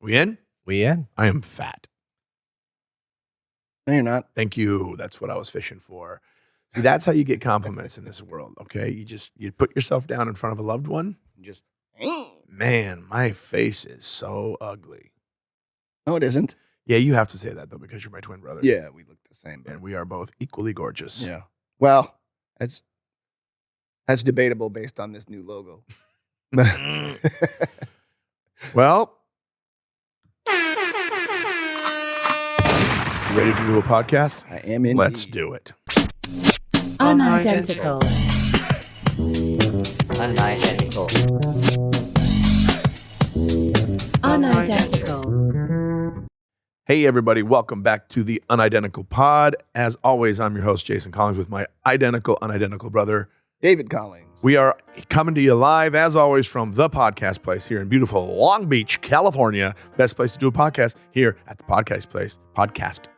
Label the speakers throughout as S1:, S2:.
S1: We in?
S2: We in?
S1: I am fat.
S3: No, you're not.
S1: Thank you. That's what I was fishing for. See, that's how you get compliments in this world, okay? You put yourself down in front of a loved one.
S3: Just,
S1: Man, my face is so ugly.
S3: no, it isn't.
S1: Yeah, you have to say that, though, because you're my twin brother.
S3: Yeah, we look the same.
S1: And we are both equally gorgeous.
S3: Yeah. Well, that's debatable based on this new logo.
S1: Well, you ready to do a podcast?
S3: I am in.
S1: Let's do it.
S4: Unidentical.
S5: Unidentical.
S4: Unidentical.
S1: Hey, everybody. Welcome back to the Unidentical Pod. As always, I'm your host, Jason Collins, with my unidentical brother,
S3: David Collins.
S1: We are coming to you live, as always, from the podcast place here in beautiful Long Beach, California. Best place to do a podcast here at the podcast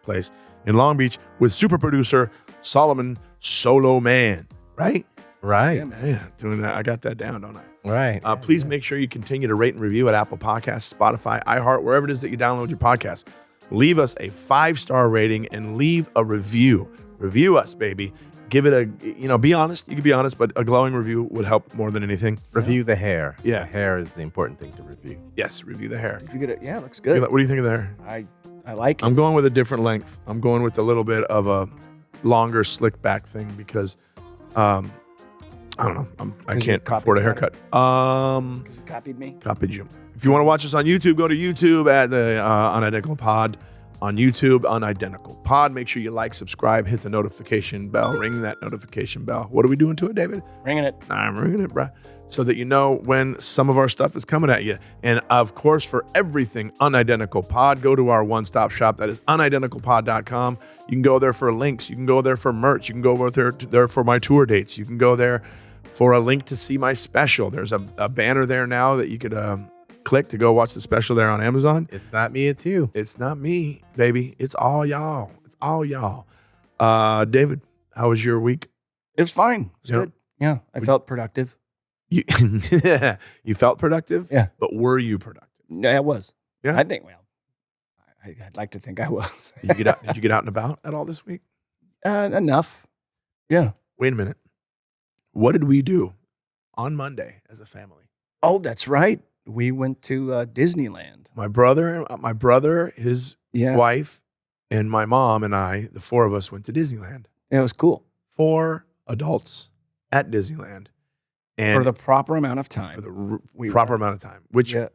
S1: place in Long Beach with super producer Solomon Solo Man. Right?
S2: Right.
S3: Yeah,
S1: Man, doing that. I got that down, don't I?
S2: Right.
S1: Please make sure you continue to rate and review at Apple Podcasts, Spotify, iHeart, wherever it is that you download your podcast. Leave us a 5-star rating and leave a review. Review us, baby. Give it a, be honest. You can be honest, but a glowing review would help more than anything.
S2: Review the hair.
S1: Yeah.
S2: The hair is the important thing to review.
S1: Yes, review the hair.
S3: Did you get it? Yeah, it looks good.
S1: What do you think of the hair?
S3: I like it.
S1: I'm going with a different length. I'm going with a little bit of a longer slick back thing because, I don't know. I can't afford a haircut.
S3: You copied me.
S1: Copied you. If you want to watch us on YouTube, go to YouTube at the Unidentical Pod. On YouTube, Unidentical Pod. Make sure you like, subscribe, hit the notification bell, ring that notification bell. What are we doing to it, David?
S3: Ringing it.
S1: I'm ringing it, bro. So that you know when some of our stuff is coming at you. And of course, for everything Unidentical Pod, go to our one-stop shop. That is unidentical.pod.com. You can go there for links. You can go there for merch. You can go there for my tour dates. You can go there for a link to see my special. There's a banner there now that you could click to go watch the special there on Amazon.
S2: It's not me, it's you.
S1: It's not me, baby. It's all y'all. It's all y'all. David, how was your week?
S3: It was fine. It was
S1: Yeah.
S3: good. Yeah, I felt productive.
S1: You, you felt productive?
S3: Yeah.
S1: But were you productive?
S3: Yeah, it was.
S1: Yeah?
S3: I think, I'd like to think I was.
S1: Did you get out and about at all this week?
S3: Enough. Yeah.
S1: Wait a minute. What did we do on Monday as a family?
S3: Oh, that's right. We went to Disneyland.
S1: My brother, his
S3: Yeah.
S1: wife, and my mom and I, the four of us went to Disneyland.
S3: It was cool.
S1: 4 adults at Disneyland. And
S3: For the proper amount of time.
S1: for the
S3: We
S1: proper
S3: were.
S1: amount of time. Which,
S3: Yeah.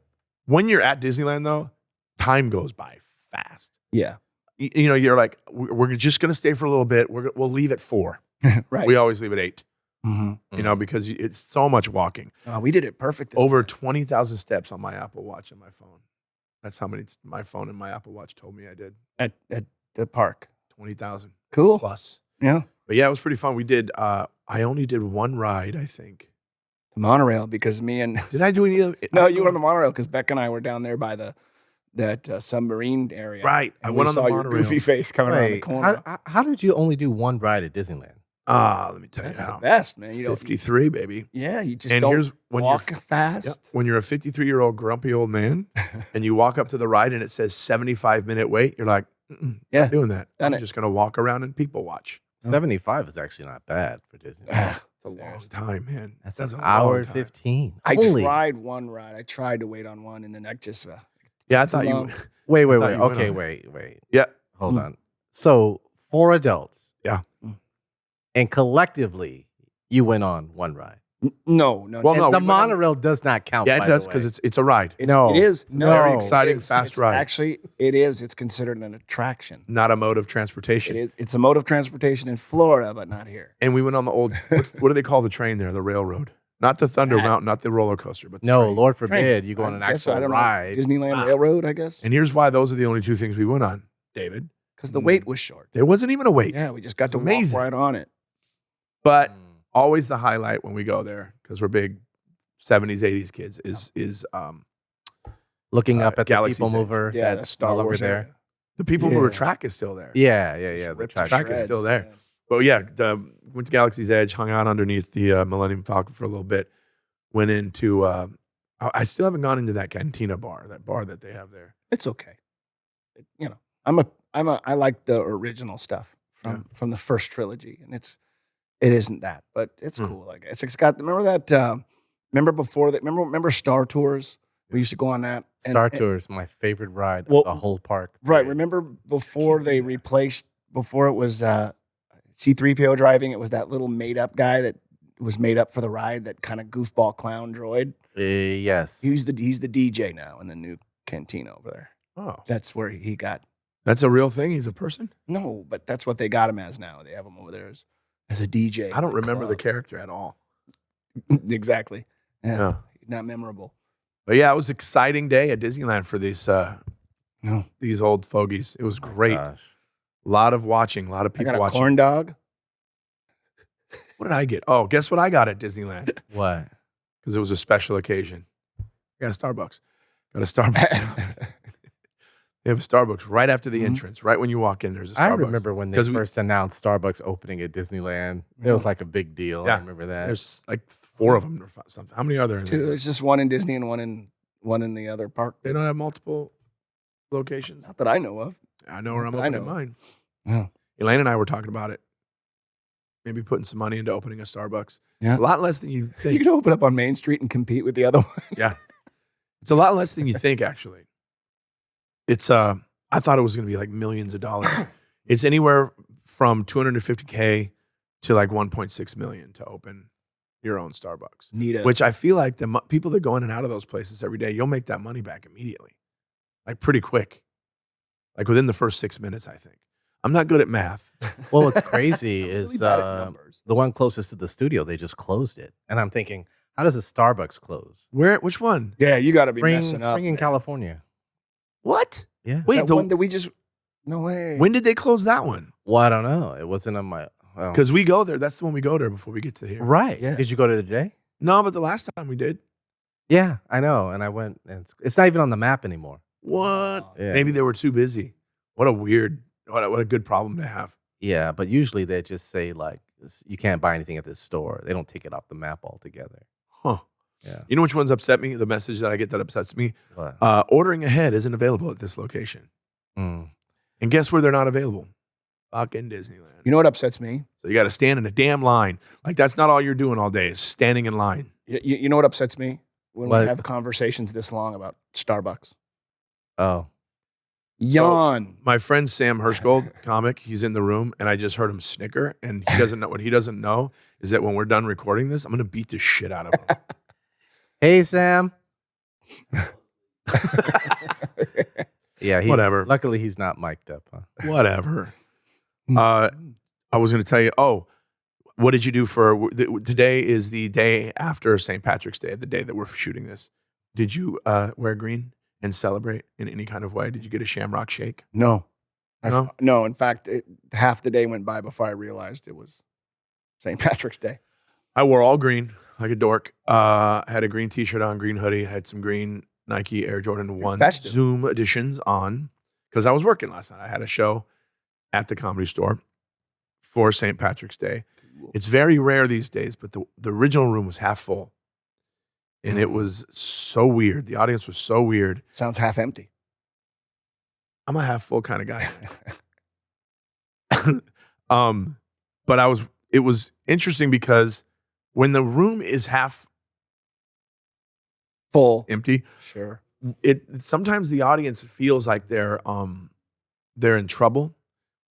S1: when you're at Disneyland, though, time goes by fast.
S3: Yeah.
S1: You're like, we're just going to stay for a little bit. We'll leave at 4.
S3: Right.
S1: We always leave at 8,
S3: Mm-hmm.
S1: because it's so much walking.
S3: We did it perfect. This
S1: Over
S3: time.
S1: 20,000 steps on my Apple Watch and my phone. That's how many my phone and my Apple Watch told me I did.
S3: At the park.
S1: 20,000
S3: Cool.
S1: plus.
S3: Yeah.
S1: But yeah, it was pretty fun. We did, I only did one ride, I think.
S3: The monorail, because me and
S1: Did I do any of it?
S3: no, you were on the monorail because Beck and I were down there by that submarine area.
S1: Right. I
S3: And
S1: went
S3: we
S1: on the
S3: saw your
S1: monorail.
S3: goofy face coming around the
S2: Wait,
S3: corner.
S2: how did you only do one ride at Disneyland?
S1: Let me tell you
S3: That's the
S1: how.
S3: best, man. You don't.
S1: 53, baby.
S3: Yeah, you just
S1: And
S3: don't
S1: here's when
S3: walk
S1: you're
S3: fast.
S1: Yep. When you're a 53-year-old grumpy old man and you walk up to the ride and it says 75-minute wait, you're like,
S3: Yeah.
S1: not doing that.
S3: Done
S1: I'm
S3: it.
S1: just going to walk around and people watch.
S2: 75 is actually not bad for Disney.
S1: It's a long time, man.
S2: That's
S1: That's
S2: an
S1: a
S2: hour
S1: long
S2: and
S1: time.
S2: 15.
S3: I
S2: Only.
S3: tried one ride. I tried to wait on one, and then I just
S1: Yeah, I thought
S3: Too
S1: you.
S3: long.
S2: Wait.
S1: I thought you went
S2: Okay,
S1: on.
S2: wait.
S1: Yeah.
S2: Hold on. So 4 adults.
S1: Yeah.
S2: And collectively, you went on one ride.
S3: no.
S1: Well,
S2: And
S1: no,
S2: the
S1: we went on-
S2: monorail does not count.
S1: Yeah,
S2: by
S1: it does
S2: the
S1: because
S2: way.
S1: it's a ride,
S2: No.
S3: it is.
S2: No.
S1: Very
S3: it
S1: exciting,
S3: is.
S1: fast
S3: It's
S1: ride.
S3: Actually, it is. It's considered an attraction.
S1: not a mode of transportation.
S3: It is. It's a mode of transportation in Florida, but not here.
S1: And we went on the old. What do they call the train there? The railroad, not the Thunder
S3: That-
S1: Mountain, not the roller coaster, but the
S2: No,
S1: train.
S2: Lord forbid you go
S3: I
S2: on an
S3: guess
S2: actual
S3: I don't know.
S2: ride.
S3: Disneyland Railroad, I guess.
S1: And here's why those are the only 2 things we went on, David.
S3: Because the wait was short.
S1: There wasn't even a wait.
S3: Yeah, we just got to
S1: Amazing.
S3: walk right on it.
S1: But always the highlight when we go there, because we're big 70s, 80s kids, is
S2: Looking up at the
S1: Galaxy's
S2: people
S1: Edge.
S2: mover
S3: Yeah, the
S2: that's
S3: Star
S2: all over
S3: Wars
S2: there.
S3: area.
S1: the people mover
S3: Yeah.
S1: track is still there.
S2: Yeah. The
S3: Ripped
S2: track.
S1: track is still there. But yeah, went to Galaxy's Edge, hung out underneath the Millennium Falcon for a little bit, went into I still haven't gone into that cantina bar, that bar that they have there.
S3: It's okay. I like the original stuff from the first trilogy, and it isn't that, but it's cool. Like it's got. Remember that? Remember before that? Remember Star Tours? We used to go on that.
S2: Star Tours, my favorite ride
S3: Well,
S2: of the whole park.
S3: Right. Remember before they replaced? Before it was C-3PO driving, it was that little made up guy that was made up for the ride. That kind of goofball clown droid.
S2: Yes.
S3: He's the DJ now in the new cantina over there.
S1: Oh,
S3: That's where he got.
S1: that's a real thing. He's a person.
S3: No, but that's what they got him as now. They have him over there as a DJ.
S1: I don't remember the
S3: club.
S1: character at all.
S3: Exactly. Yeah.
S1: Yeah.
S3: Not memorable.
S1: But yeah, it was an exciting day at Disneyland for these old fogies. It was great.
S2: Gosh.
S1: A lot of watching. A lot of
S3: I
S1: people
S3: got a
S1: watching.
S3: corn dog.
S1: What did I get? Oh, guess what I got at Disneyland?
S2: What?
S1: Because it was a special occasion. I got a Starbucks. Got a Starbucks. They have a Starbucks right after the entrance. Right when you walk in, there's a Starbucks.
S2: I remember when they
S1: 'Cause
S2: first announced Starbucks opening at Disneyland. It was like a big deal.
S1: Yeah.
S2: I remember that.
S1: There's like 4 of them or something. How many are there in
S3: Two.
S1: there?
S3: There's just one in Disney and one in the other park.
S1: They don't have multiple locations.
S3: Not that I know of.
S1: I know where I'm
S3: That I
S1: opening
S3: know.
S1: mine.
S3: Yeah.
S1: Elaine and I were talking about it. Maybe putting some money into opening a Starbucks.
S3: Yeah.
S1: A lot less than you
S3: You
S1: think.
S3: could open up on Main Street and compete with the other one.
S1: Yeah. It's a lot less than you think, actually. It's I thought it was gonna be like millions of dollars. It's anywhere from $250K to like 1.6 million to open your own Starbucks.
S3: Neat.
S1: Which I feel like the people that go in and out of those places every day, you'll make that money back immediately. Like pretty quick. Like within the first 6 minutes, I think. I'm not good at math.
S2: Well, what's crazy
S3: Really
S2: is
S3: bad at numbers.
S2: the one closest to the studio, they just closed it. And I'm thinking, how does a Starbucks close?
S1: Which one?
S3: Yeah, you got to be messing up.
S2: Spring in
S3: man.
S2: California.
S1: What?
S2: Yeah.
S1: Wait,
S3: That one that we just. No way.
S1: when did they close that one?
S2: Well, I don't know. It wasn't on my. Well,
S1: Because we go there. That's the one we go there before we get to here.
S2: right.
S3: Yeah.
S2: Did you go to the J?
S1: No, but the last time we did.
S2: Yeah, I know. And I went, and it's not even on the map anymore.
S1: What?
S2: Yeah.
S1: Maybe they were too busy. What a good problem to have.
S2: Yeah, but usually they just say, like, you can't buy anything at this store. They don't take it off the map altogether.
S1: Huh.
S2: Yeah.
S1: You know which ones upset me? The message that I get that upsets me?
S2: What?
S1: Ordering ahead isn't available at this location.
S2: Mm.
S1: And guess where they're not available? Fucking Disneyland.
S3: You know what upsets me?
S1: So you got to stand in a damn line. Like that's not all you're doing all day is standing in line.
S3: You know what upsets me? When
S2: What?
S3: we have conversations this long about Starbucks.
S2: Oh.
S3: Yawn.
S1: My friend Sam Hirschgold, comic, he's in the room and I just heard him snicker and he doesn't know what he doesn't know is that when we're done recording this, I'm going to beat the shit out of him.
S2: Hey, Sam. Yeah.
S1: Whatever.
S2: Luckily, he's not mic'd up. Huh?
S1: Whatever. I was going to tell you, what did you do for today is the day after St. Patrick's Day, the day that we're shooting this. Did you wear green and celebrate in any kind of way? Did you get a shamrock shake?
S3: No.
S1: No?
S3: No. In fact, half the day went by before I realized it was St. Patrick's Day.
S1: I wore all green like a dork. I had a green t-shirt on, green hoodie, had some green Nike Air Jordan 1
S3: festive.
S1: Zoom editions on because I was working last night. I had a show at the Comedy Store for St. Patrick's Day. It's very rare these days, but the original room was half full. And it was so weird. The audience was so weird.
S3: Sounds half empty.
S1: I'm a half full kind of guy. But it was interesting because when the room is half
S3: Full.
S1: empty,
S3: Sure.
S1: it sometimes the audience feels like they're in trouble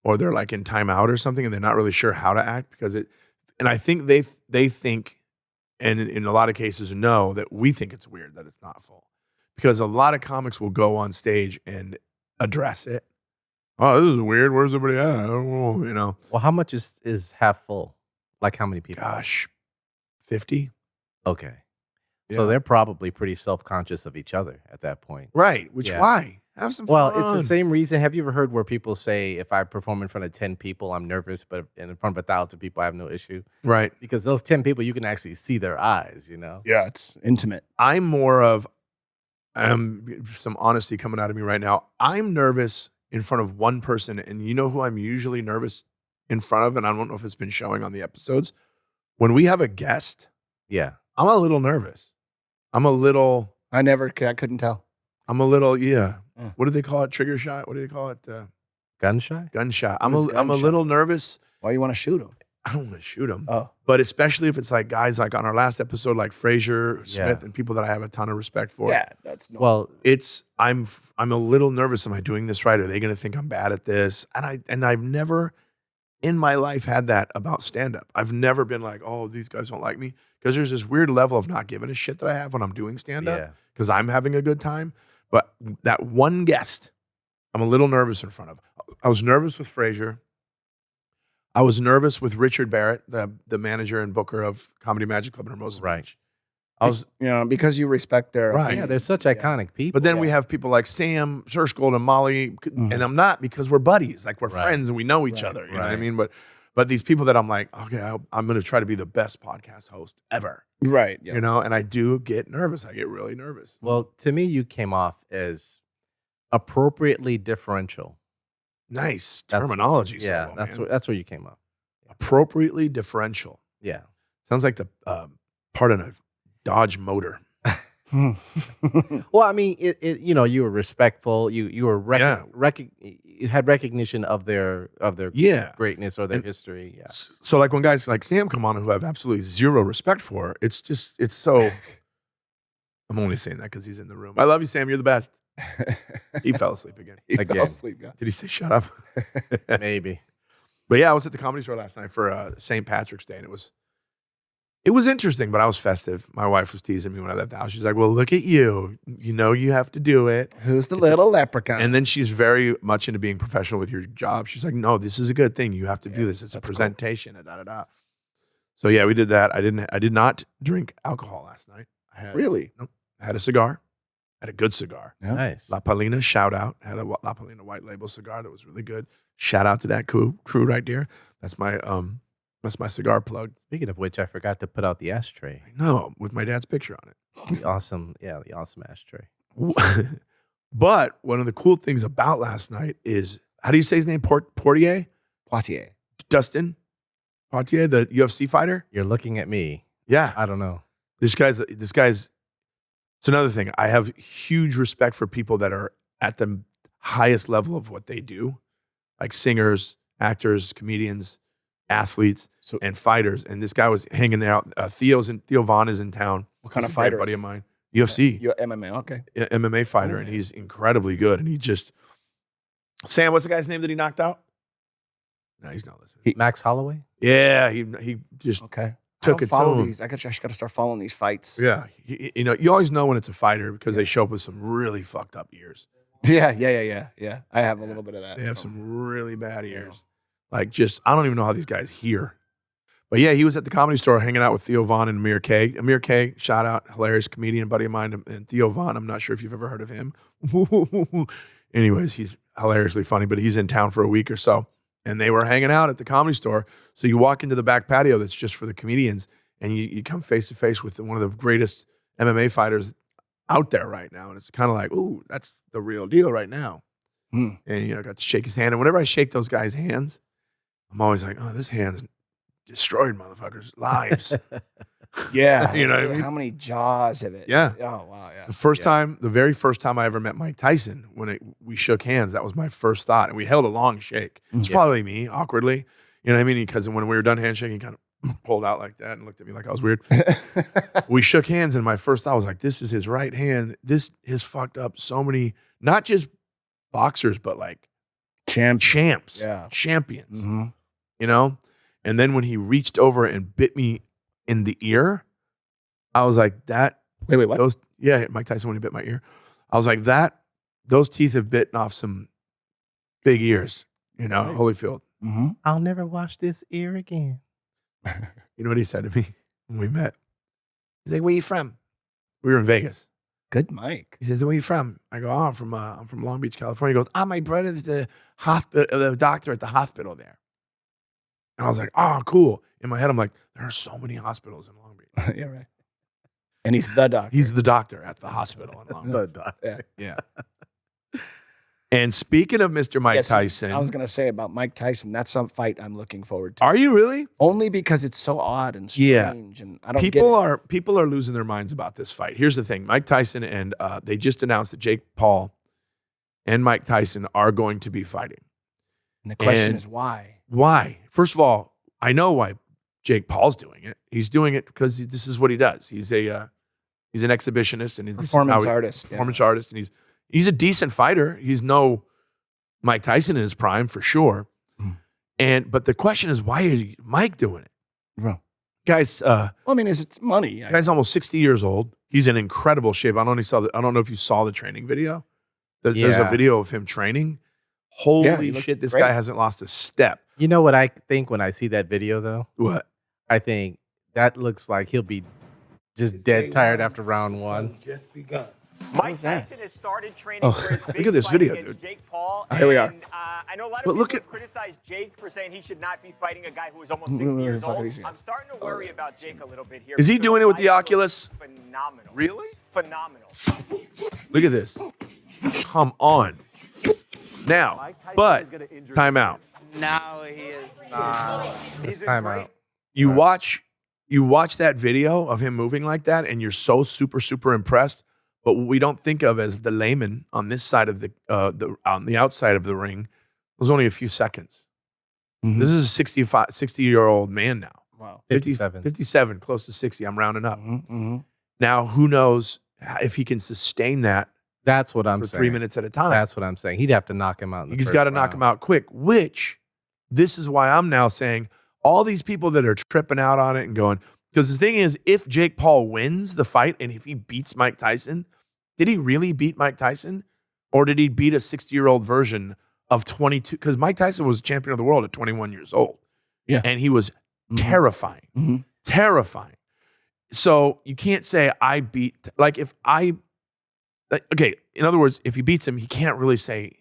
S1: or they're like in timeout or something and they're not really sure how to act because and I think they think and in a lot of cases know that we think it's weird that it's not full because a lot of comics will go on stage and address it. Oh, this is weird. Where's everybody at? I don't know, you know.
S2: Well, how much is half full? Like how many people?
S1: Gosh, 50?
S2: Okay.
S1: Yeah.
S2: So they're probably pretty self-conscious of each other at that point.
S1: Right, which
S2: Yeah.
S1: why? Have some
S2: Well,
S1: fun.
S2: it's the same reason. Have you ever heard where people say, if I perform in front of 10 people, I'm nervous, but in front of 1,000 people, I have no issue?
S1: Right.
S2: Because those 10 people, you can actually see their eyes, you know?
S3: Yeah, it's intimate.
S1: I'm more of some honesty coming out of me right now. I'm nervous in front of one person, and you know who I'm usually nervous in front of, and I don't know if it's been showing on the episodes. When we have a guest,
S2: Yeah.
S1: I'm a little nervous. I'm a little
S3: I couldn't tell.
S1: I'm a little,
S3: Yeah.
S1: What do they call it? Trigger shot? What do they call it?
S2: Gun shy?
S1: Gun shot.
S3: What
S1: I'm
S3: is
S1: a
S3: gun shot?
S1: little nervous.
S3: Why you want to shoot him?
S1: I don't want to shoot them.
S3: Oh,
S1: But especially if it's like guys like on our last episode, like Frazier, Smith, and people that I have a ton of respect for.
S3: yeah, that's normal.
S2: Well,
S1: I'm a little nervous. Am I doing this right? Are they going to think I'm bad at this? And I've never in my life had that about stand up. I've never been like, oh, these guys don't like me, because there's this weird level of not giving a shit that I have when I'm doing stand up because I'm having a good time. But that one guest, I'm a little nervous in front of. I was nervous with Frazier. I was nervous with Richard Barrett, the manager and booker of Comedy Magic Club in Hermosa Beach. I was,
S3: because you respect their
S1: Right.
S3: opinion.
S2: yeah, they're such iconic people.
S1: but then we have people like Sam Sherskold and Molly, and I'm not, because we're buddies, like we're friends and we know each other. You know what I mean? But these people that I'm like, okay, I'm going to try to be the best podcast host ever.
S3: Right. Yeah.
S1: You know, and I do get nervous. I get really nervous.
S2: Well, to me, you came off as appropriately differential.
S1: Nice
S2: That's-
S1: terminology.
S2: Yeah,
S1: Solo,
S2: that's where you came off.
S1: appropriately differential.
S2: Yeah.
S1: Sounds like the part in a Dodge motor.
S2: Well, I mean, you were respectful. You were you had recognition of their
S1: Yeah.
S2: greatness or their history. Yeah.
S1: So like when guys like Sam come on who have absolutely zero respect for, it's so. I'm only saying that because he's in the room. I love you, Sam. You're the best. He fell asleep again.
S3: He
S2: Again.
S3: fell asleep. Yeah.
S1: Did he say shut up?
S2: Maybe.
S1: But yeah, I was at the Comedy Store last night for St. Patrick's Day, and it was interesting, but I was festive. My wife was teasing me when I left the house. She's like, well, look at you. You know you have to do it.
S3: Who's the little leprechaun?
S1: And then she's very much into being professional with your job. She's like, no, this is a good thing. You have to do this. It's a presentation. Cool. So yeah, we did that. I did not drink alcohol last night.
S3: Really?
S1: Nope. I had a cigar. I had a good cigar.
S3: Yeah.
S2: Nice.
S1: La Palina, shout out. I had a La Palina white label cigar that was really good. Shout out to that crew right there. That's my cigar plug.
S2: Speaking of which, I forgot to put out the ashtray.
S1: I know, with my dad's picture on it.
S2: The awesome ashtray.
S1: But one of the cool things about last night is, how do you say his name? Poirier? Dustin Poirier, the UFC fighter?
S2: You're looking at me.
S1: Yeah.
S2: I don't know.
S1: This guy's, it's another thing. I have huge respect for people that are at the highest level of what they do, like singers, actors, comedians, athletes, and fighters. And this guy was hanging out. Theo Von is in town.
S3: What kind of
S1: He's a
S3: fighter?
S1: great buddy of mine. UFC.
S3: You're MMA. Okay.
S1: MMA fighter, and he's incredibly good. And he just, Sam, what's the guy's name that he knocked out? No, he's not listening.
S2: Max Holloway?
S1: Yeah, he just
S3: Okay.
S1: took
S3: I
S1: it
S3: follow
S1: to him.
S3: these. I just got to start following these fights.
S1: Yeah, you always know when it's a fighter because they show up with some really fucked up ears.
S3: Yeah. I have a little bit of that.
S1: They have some really bad ears. Like, just, I don't even know how these guys hear. But yeah, he was at the Comedy Store hanging out with Theo Von and Amir K. Amir K, shout out, hilarious comedian, buddy of mine. And Theo Von, I'm not sure if you've ever heard of him. Anyways, he's hilariously funny, but he's in town for a week or so. And they were hanging out at the Comedy Store. So you walk into the back patio that's just for the comedians, and you come face to face with one of the greatest MMA fighters out there right now. And it's kind of like, ooh, that's the real deal right now. And, I got to shake his hand. And whenever I shake those guys' hands, I'm always like, oh, this hand's destroyed motherfuckers' lives.
S3: Yeah.
S1: You know what I mean?
S3: How many jaws of it?
S1: Yeah.
S3: Oh, wow. Yeah.
S1: The very first time I ever met Mike Tyson, we shook hands, that was my first thought. And we held a long shake. It's probably me, awkwardly. You know what I mean? Because when we were done handshaking, he kind of pulled out like that and looked at me like I was weird. We shook hands, and my first thought was like, this is his right hand. This has fucked up so many, not just boxers, but like champs, champions, you know? And then when he reached over and bit me in the ear, I was like, that.
S3: Wait, what?
S1: Mike Tyson, when he bit my ear, I was like, those teeth have bitten off some big ears, you know,
S3: Right.
S1: Holyfield.
S2: I'll never wash this ear again.
S1: You know what he said to me when we met? He's like, where you from? We were in Vegas.
S3: Good Mike.
S1: He says, where you from? I go, oh, I'm from Long Beach, California. He goes, my brother's the doctor at the hospital there. And I was like, oh, cool. In my head, I'm like, there are so many hospitals in Long Beach.
S3: Yeah, right. And he's the doctor.
S1: He's the doctor at the hospital in Long Beach.
S2: The doctor.
S1: Yeah. And speaking of Mr. Mike
S3: Yes,
S1: Tyson,
S3: I was going to say about Mike Tyson, that's some fight I'm looking forward to.
S1: are you really?
S3: Only because it's so odd and strange, and I don't
S1: people are losing their minds about this fight. Here's the thing: Mike Tyson and they just announced that Jake Paul and Mike Tyson are going to be fighting.
S3: And the question is why?
S1: Why? First of all, I know why Jake Paul's doing it. He's doing it because this is what he does. He's an exhibitionist and
S3: Performance artist,
S1: and he's a decent fighter. He's no Mike Tyson in his prime for sure. But the question is, why is Mike doing it?
S3: Well,
S1: Guys,
S3: I mean, it's money.
S1: Guy's almost 60 years old. He's in incredible shape. I don't know if you saw the training video. There's a video of him training. Holy shit, this guy hasn't lost a step.
S2: You know what I think when I see that video, though?
S1: What?
S2: I think that looks like he'll be just dead tired after round one.
S4: Just begun.
S5: Mike Tyson has started training for his big
S1: Look at this
S5: fight
S1: video,
S5: against
S1: dude.
S5: Jake Paul.
S3: Here we are.
S5: And, I know a lot
S1: But
S5: of
S1: look
S5: people criticize Jake for saying he should not be fighting a guy who is almost 60 years old. I'm starting to worry about Jake a little bit here.
S1: Is he doing it with the Oculus?
S5: Phenomenal.
S1: Really?
S5: Phenomenal.
S1: Look at this. Come on. Now, but time out.
S6: No, he is not.
S2: It's time out.
S1: You watch that video of him moving like that, and you're so super, super impressed. But what we don't think of as the layman on this side of on the outside of the ring was only a few seconds.
S3: Mm-hmm.
S1: This is a 60-year-old man now.
S3: Wow.
S2: 57.
S1: Close to 60. I'm rounding up.
S3: Mm-hmm.
S1: Now, who knows if he can sustain that
S2: That's what I'm
S1: for
S2: saying.
S1: 3 minutes at a time.
S2: That's what I'm saying. He'd have to knock him out.
S1: He's got to knock him out quick, which this is why I'm now saying all these people that are tripping out on it and going, because the thing is, if Jake Paul wins the fight and if he beats Mike Tyson, did he really beat Mike Tyson? Or did he beat a 60-year-old version of 22? Because Mike Tyson was champion of the world at 21 years old.
S3: Yeah.
S1: And he was terrifying.
S3: Mm-hmm.
S1: Terrifying. So you can't say I beat, okay, in other words, if he beats him, he can't really say,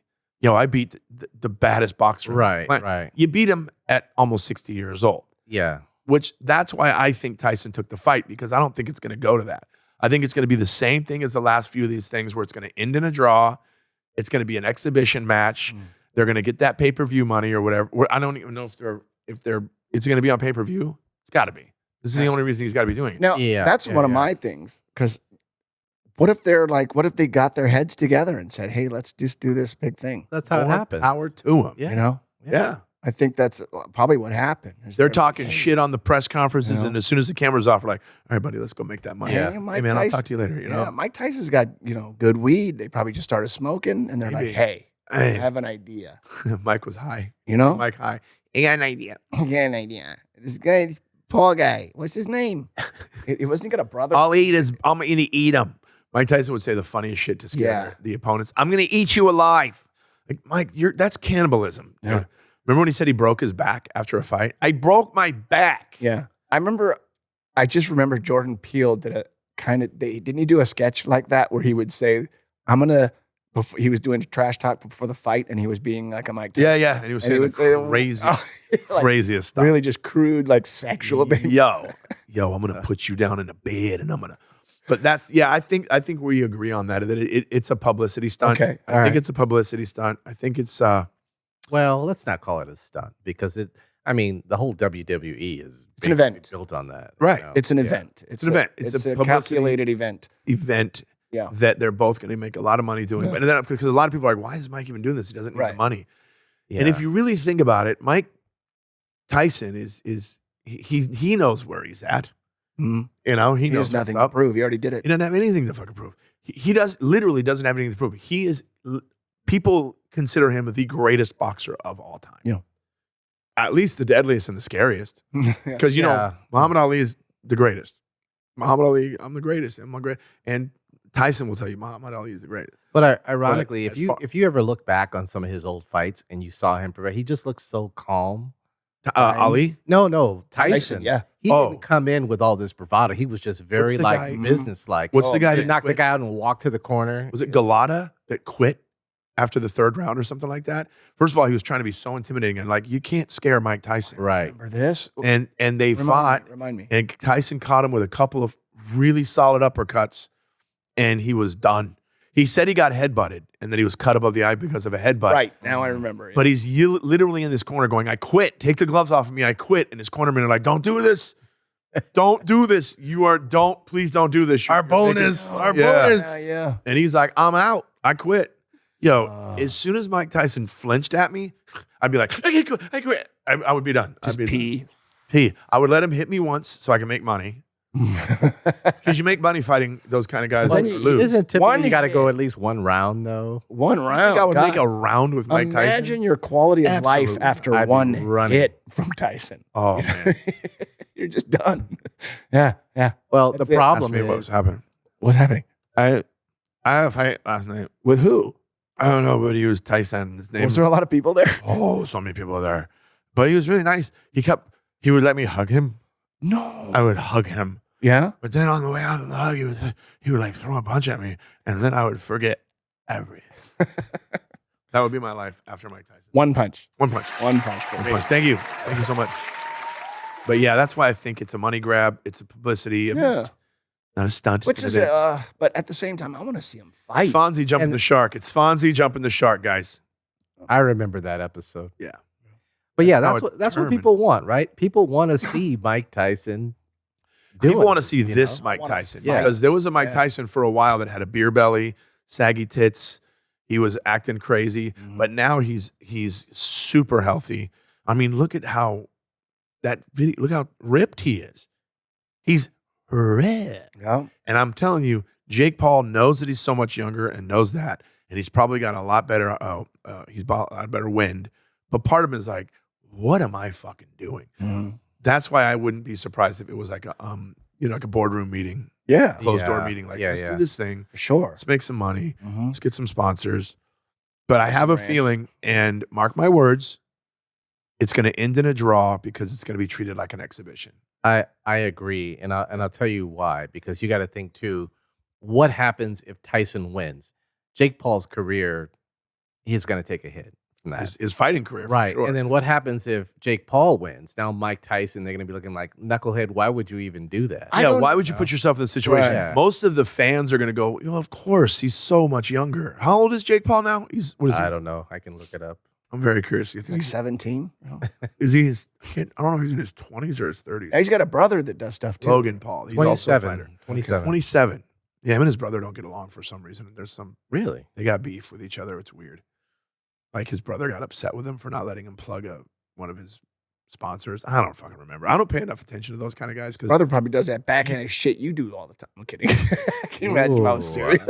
S1: I beat the baddest boxer.
S2: Right.
S1: You beat him at almost 60 years old.
S2: Yeah.
S1: Which that's why I think Tyson took the fight, because I don't think it's going to go to that. I think it's going to be the same thing as the last few of these things where it's going to end in a draw. It's going to be an exhibition match. They're going to get that pay-per-view money or whatever. I don't even know if it's going to be on pay-per-view. It's got to be. This is the only reason he's got to be doing it.
S3: Now, that's one of my things. Because what if they got their heads together and said, hey, let's just do this big thing?
S2: That's how it happens.
S1: Power to him.
S2: Yeah.
S3: You know?
S1: Yeah.
S3: I think that's probably what happened.
S1: They're talking shit on the press conferences, and as soon as the camera's off, we're like, all right, buddy, let's go make that money.
S3: Yeah.
S1: Hey, man, I'll talk to you later. You know?
S3: Mike Tyson's got, good weed. They probably just started smoking, and they're
S1: Maybe.
S3: like, hey, I have an idea.
S1: Mike was high.
S3: You know?
S1: Mike high. I got an idea.
S3: I got an idea. This guy, this Paul guy, what's his name? He wasn't got a brother.
S1: I'm going to eat him. Mike Tyson would say the funniest shit to scare the opponents. I'm going to eat you alive. Like, Mike, that's cannibalism. Dude.
S3: Yeah.
S1: Remember when he said he broke his back after a fight? I broke my back.
S3: Yeah. I just remember Jordan Peele did didn't he do a sketch like that where he would say, before he was doing trash talk before the fight and he was being like a Mike Tyson.
S1: Yeah. And he was saying the craziest stuff.
S3: Really just crude, like sexual abuse.
S1: Yo, I'm going to put you down in a bed and I'm going to. But I think we agree on that it's a publicity stunt.
S3: Okay.
S1: I think it's a publicity stunt. I think it's,
S2: well, let's not call it a stunt because the whole WWE is
S3: an event
S2: built on that.
S1: Right.
S2: You know?
S3: It's an event.
S1: It's an event.
S3: It's a
S1: publicity
S3: calculated event. Yeah.
S1: That they're both going to make a lot of money doing. Yeah. And then because a lot of people are like, why is Mike even doing this? He doesn't need the money. Yeah. And if you really think about it, Mike Tyson he knows where he's at.
S3: Mm-hmm.
S1: You know,
S3: he knows nothing to prove. He already did it.
S1: He doesn't have anything to fucking prove. He literally doesn't have anything to prove. People consider him the greatest boxer of all time.
S3: Yeah.
S1: At least the deadliest and the scariest. Because, Muhammad Ali is the greatest. Muhammad Ali, I'm the greatest. I'm great. And Tyson will tell you Muhammad Ali is the greatest.
S2: But ironically, if you ever look back on some of his old fights and you saw him, he just looks so calm.
S1: Ali?
S2: No, Tyson.
S3: Yeah.
S2: He didn't come in with all this bravado. He was just very business-like.
S1: What's the guy
S2: that knocked the guy out and walked to the corner?
S1: Was it Galata that quit after the third round or something like that? First of all, he was trying to be so intimidating and you can't scare Mike Tyson.
S2: Right.
S3: Remember this?
S1: And they fought.
S3: Remind me.
S1: And Tyson caught him with a couple of really solid uppercuts and he was done. He said he got headbutted and that he was cut above the eye because of a headbutt.
S3: Right. Now I remember.
S1: But he's literally in this corner going, I quit. Take the gloves off of me. I quit. And his cornermen are like, don't do this. Don't do this. Please don't do this.
S2: Our bonus.
S3: Yeah.
S1: And he's like, I'm out. I quit. Yo, as soon as Mike Tyson flinched at me, I'd be like, I quit. I would be done.
S3: Just
S1: I'd be
S3: pee.
S1: done. I would let him hit me once so I can make money. Because you make money fighting those kind of guys that lose.
S2: Isn't typically you got to go at least one round though?
S3: One round.
S1: I think I would make a round with Mike Tyson.
S3: Imagine your quality of life
S1: Absolutely.
S3: after
S2: I'd be
S3: one
S2: running.
S3: hit from Tyson.
S1: Oh, man.
S3: You're just done. Yeah.
S2: Well,
S3: That's
S2: the
S3: it.
S2: problem
S1: Ask me what was
S2: is
S1: happening.
S3: What's happening?
S1: I had a fight last night.
S3: With who?
S1: I don't know, but he was Tyson. His name
S3: Was there a lot of people there?
S1: Oh, so many people there. But he was really nice. He would let me hug him.
S3: No.
S1: I would hug him.
S3: Yeah.
S1: But then on the way out of the hug, he would like throw a punch at me. And then I would forget everything. That would be my life after Mike Tyson.
S3: One punch.
S1: One punch.
S3: One punch.
S1: One punch. Thank you. Thank you so much. But yeah, that's why I think it's a money grab. It's a publicity event. Not a stunt.
S3: Which is, but at the same time, I want to see him fight.
S1: It's Fonzie jumping the shark. It's Fonzie jumping the shark, guys.
S2: I remember that episode.
S1: Yeah.
S2: But yeah,
S1: That's
S2: that's
S1: how
S2: what
S1: it's
S2: people want, right? People want to see Mike Tyson.
S1: People want to
S2: this,
S1: see
S2: you
S1: this
S2: know?
S1: Mike Tyson.
S2: Yeah.
S1: Because there was a Mike
S3: Yeah.
S1: Tyson for a while that had a beer belly, saggy tits. He was acting crazy. But now he's super healthy. I mean, look at how look how ripped he is. He's ripped.
S3: Yeah.
S1: And I'm telling you, Jake Paul knows that he's so much younger and knows that. And he's probably got a lot better, he's got a lot better wind. But part of him is like, what am I fucking doing? That's why I wouldn't be surprised if it was like a, like a boardroom meeting,
S3: Yeah.
S1: closed door meeting. Like, let's do this thing.
S3: For sure.
S1: Let's make some money.
S3: Mhm.
S1: Let's get some sponsors. But I
S3: Get
S1: have
S3: some
S1: a
S3: ranch.
S1: feeling, and mark my words, it's going to end in a draw because it's going to be treated like an exhibition.
S2: I agree, and I'll tell you why. Because you got to think too, what happens if Tyson wins? Jake Paul's career, he's going to take a hit from that.
S1: His fighting career,
S2: Right.
S1: For sure.
S2: And then what happens if Jake Paul wins? Now Mike Tyson, they're going to be looking like, knucklehead, why would you even do that?
S3: I
S1: yeah,
S3: don't
S1: why would you put yourself in this situation?
S2: Right.
S1: Most of the fans are going to go, of course, he's so much younger. How old is Jake Paul now? What is he?
S2: I don't know. I can look it up.
S1: I'm very curious. You
S3: He's like
S1: think
S3: 17.
S1: is he? I don't know if he's in his 20s or his 30s.
S3: Yeah, he's got a brother that does stuff too.
S1: Logan Paul. He's also a fighter.
S2: 27.
S1: 27. Yeah, him and his brother don't get along for some reason.
S2: Really?
S1: They got beef with each other. It's weird. Like his brother got upset with him for not letting him plug one of his sponsors. I don't fucking remember. I don't pay enough attention to those kind of guys because
S3: Brother probably does that backhanded shit you do all the time. I'm kidding. Can you imagine if I was
S2: Ooh,
S3: serious?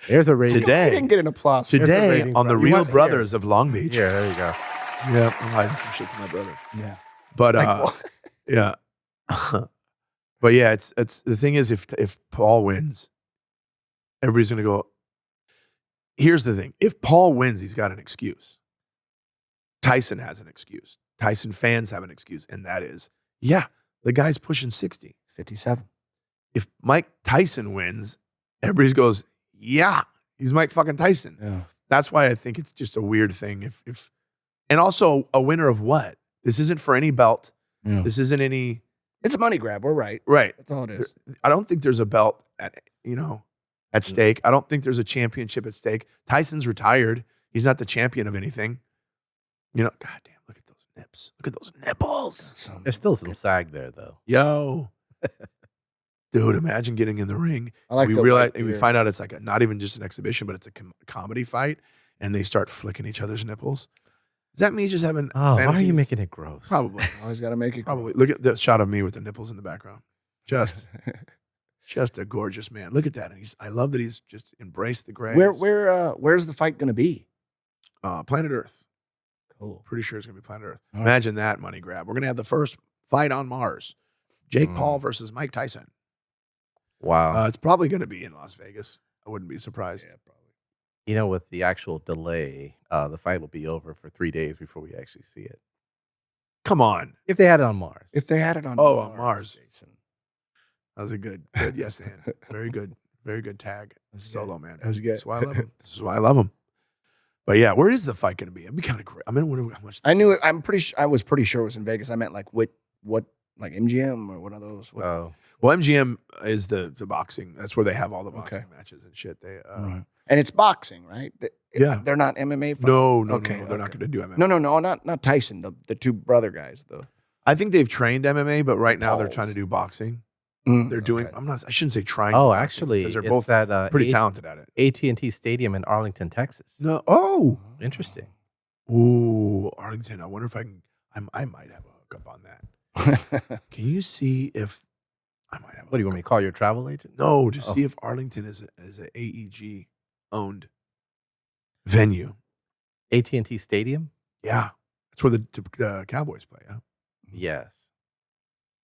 S2: There's a rating.
S3: I didn't get an applause.
S2: There's the
S1: today
S2: ratings,
S1: on the
S2: bro. You
S1: Real
S2: want-
S1: Brothers of Long Beach.
S2: Yeah, there you go.
S1: Yeah, I'm hiding some shit from my brother.
S3: Yeah.
S1: But
S3: Like what?
S1: yeah. But yeah, it's the thing is if Paul wins, everybody's gonna go. Here's the thing. If Paul wins, he's got an excuse. Tyson has an excuse. Tyson fans have an excuse, and that is, yeah, the guy's pushing 60.
S3: 57.
S1: If Mike Tyson wins, everybody goes, yeah, he's Mike fucking Tyson.
S3: Yeah.
S1: That's why I think it's just a weird thing. If and also a winner of what? This isn't for any belt.
S3: Yeah.
S1: This isn't any
S3: It's a money grab. We're right.
S1: right.
S3: That's all it is.
S1: I don't think there's a belt at stake. I don't think there's a championship at stake. Tyson's retired. He's not the champion of anything. God damn, look at those nips. Look at those nipples.
S2: There's still some sag there, though.
S1: Yo. Dude, imagine getting in the ring.
S3: I like
S1: we
S3: the
S1: realize
S3: white
S1: we
S3: beard.
S1: find out it's like not even just an exhibition, but it's a comedy fight, and they start flicking each other's nipples. Is that me just having
S2: Oh, why are
S1: fantasies?
S2: you making it gross?
S1: Probably.
S3: Always got to make it.
S1: Probably. Look at that shot of me with the nipples in the background. Just a gorgeous man. Look at that. And I love that he's just embraced the grays.
S3: Where's the fight going to be?
S1: Planet Earth.
S3: Cool.
S1: Pretty sure it's gonna be Planet Earth.
S3: All right.
S1: Imagine that money grab. We're gonna have the first fight on Mars. Jake Paul versus Mike Tyson.
S2: Wow.
S1: It's probably gonna be in Las Vegas. I wouldn't be surprised. Yeah, probably.
S2: With the actual delay, the fight will be over for 3 days before we actually see it.
S1: Come on.
S2: If they had it on Mars.
S3: If they had it on
S1: on Mars.
S3: Jason.
S1: That was a good yes, and very good tag. Solo man.
S3: That was good.
S1: That's why I love him. This is why I love him. But yeah, where is the fight gonna be? It'd be kind of great. I mean, how much
S3: I knew it. I was pretty sure it was in Vegas. I meant like what Like MGM or one of those. What,
S2: Oh,
S1: Well, MGM is the boxing. That's where they have all the boxing matches and shit. They
S3: right. And it's boxing, right?
S1: Yeah.
S3: They're not MMA fighters?
S1: no,
S3: Okay,
S1: they're not going to do MMA.
S3: No, not Tyson. The two brother guys, though.
S1: I think they've trained MMA, but right now they're
S3: Balls.
S1: trying to do boxing.
S3: Mm,
S1: They're doing.
S3: okay.
S1: I shouldn't say trying.
S2: oh,
S1: to boxing,
S2: actually,
S1: because they're
S2: it's
S1: both
S2: that
S1: pretty talented at it.
S2: AT&T Stadium in Arlington, Texas.
S1: No. Oh.
S2: Interesting.
S1: Ooh, Arlington. I wonder if I can. I might have a hookup on that. Can you see if I might have?
S2: What do you want me to call your travel agent?
S1: No, to
S2: Oh.
S1: see if Arlington is an AEG owned venue.
S2: AT&T Stadium?
S1: Yeah, that's where the Cowboys play. Yeah.
S2: Yes.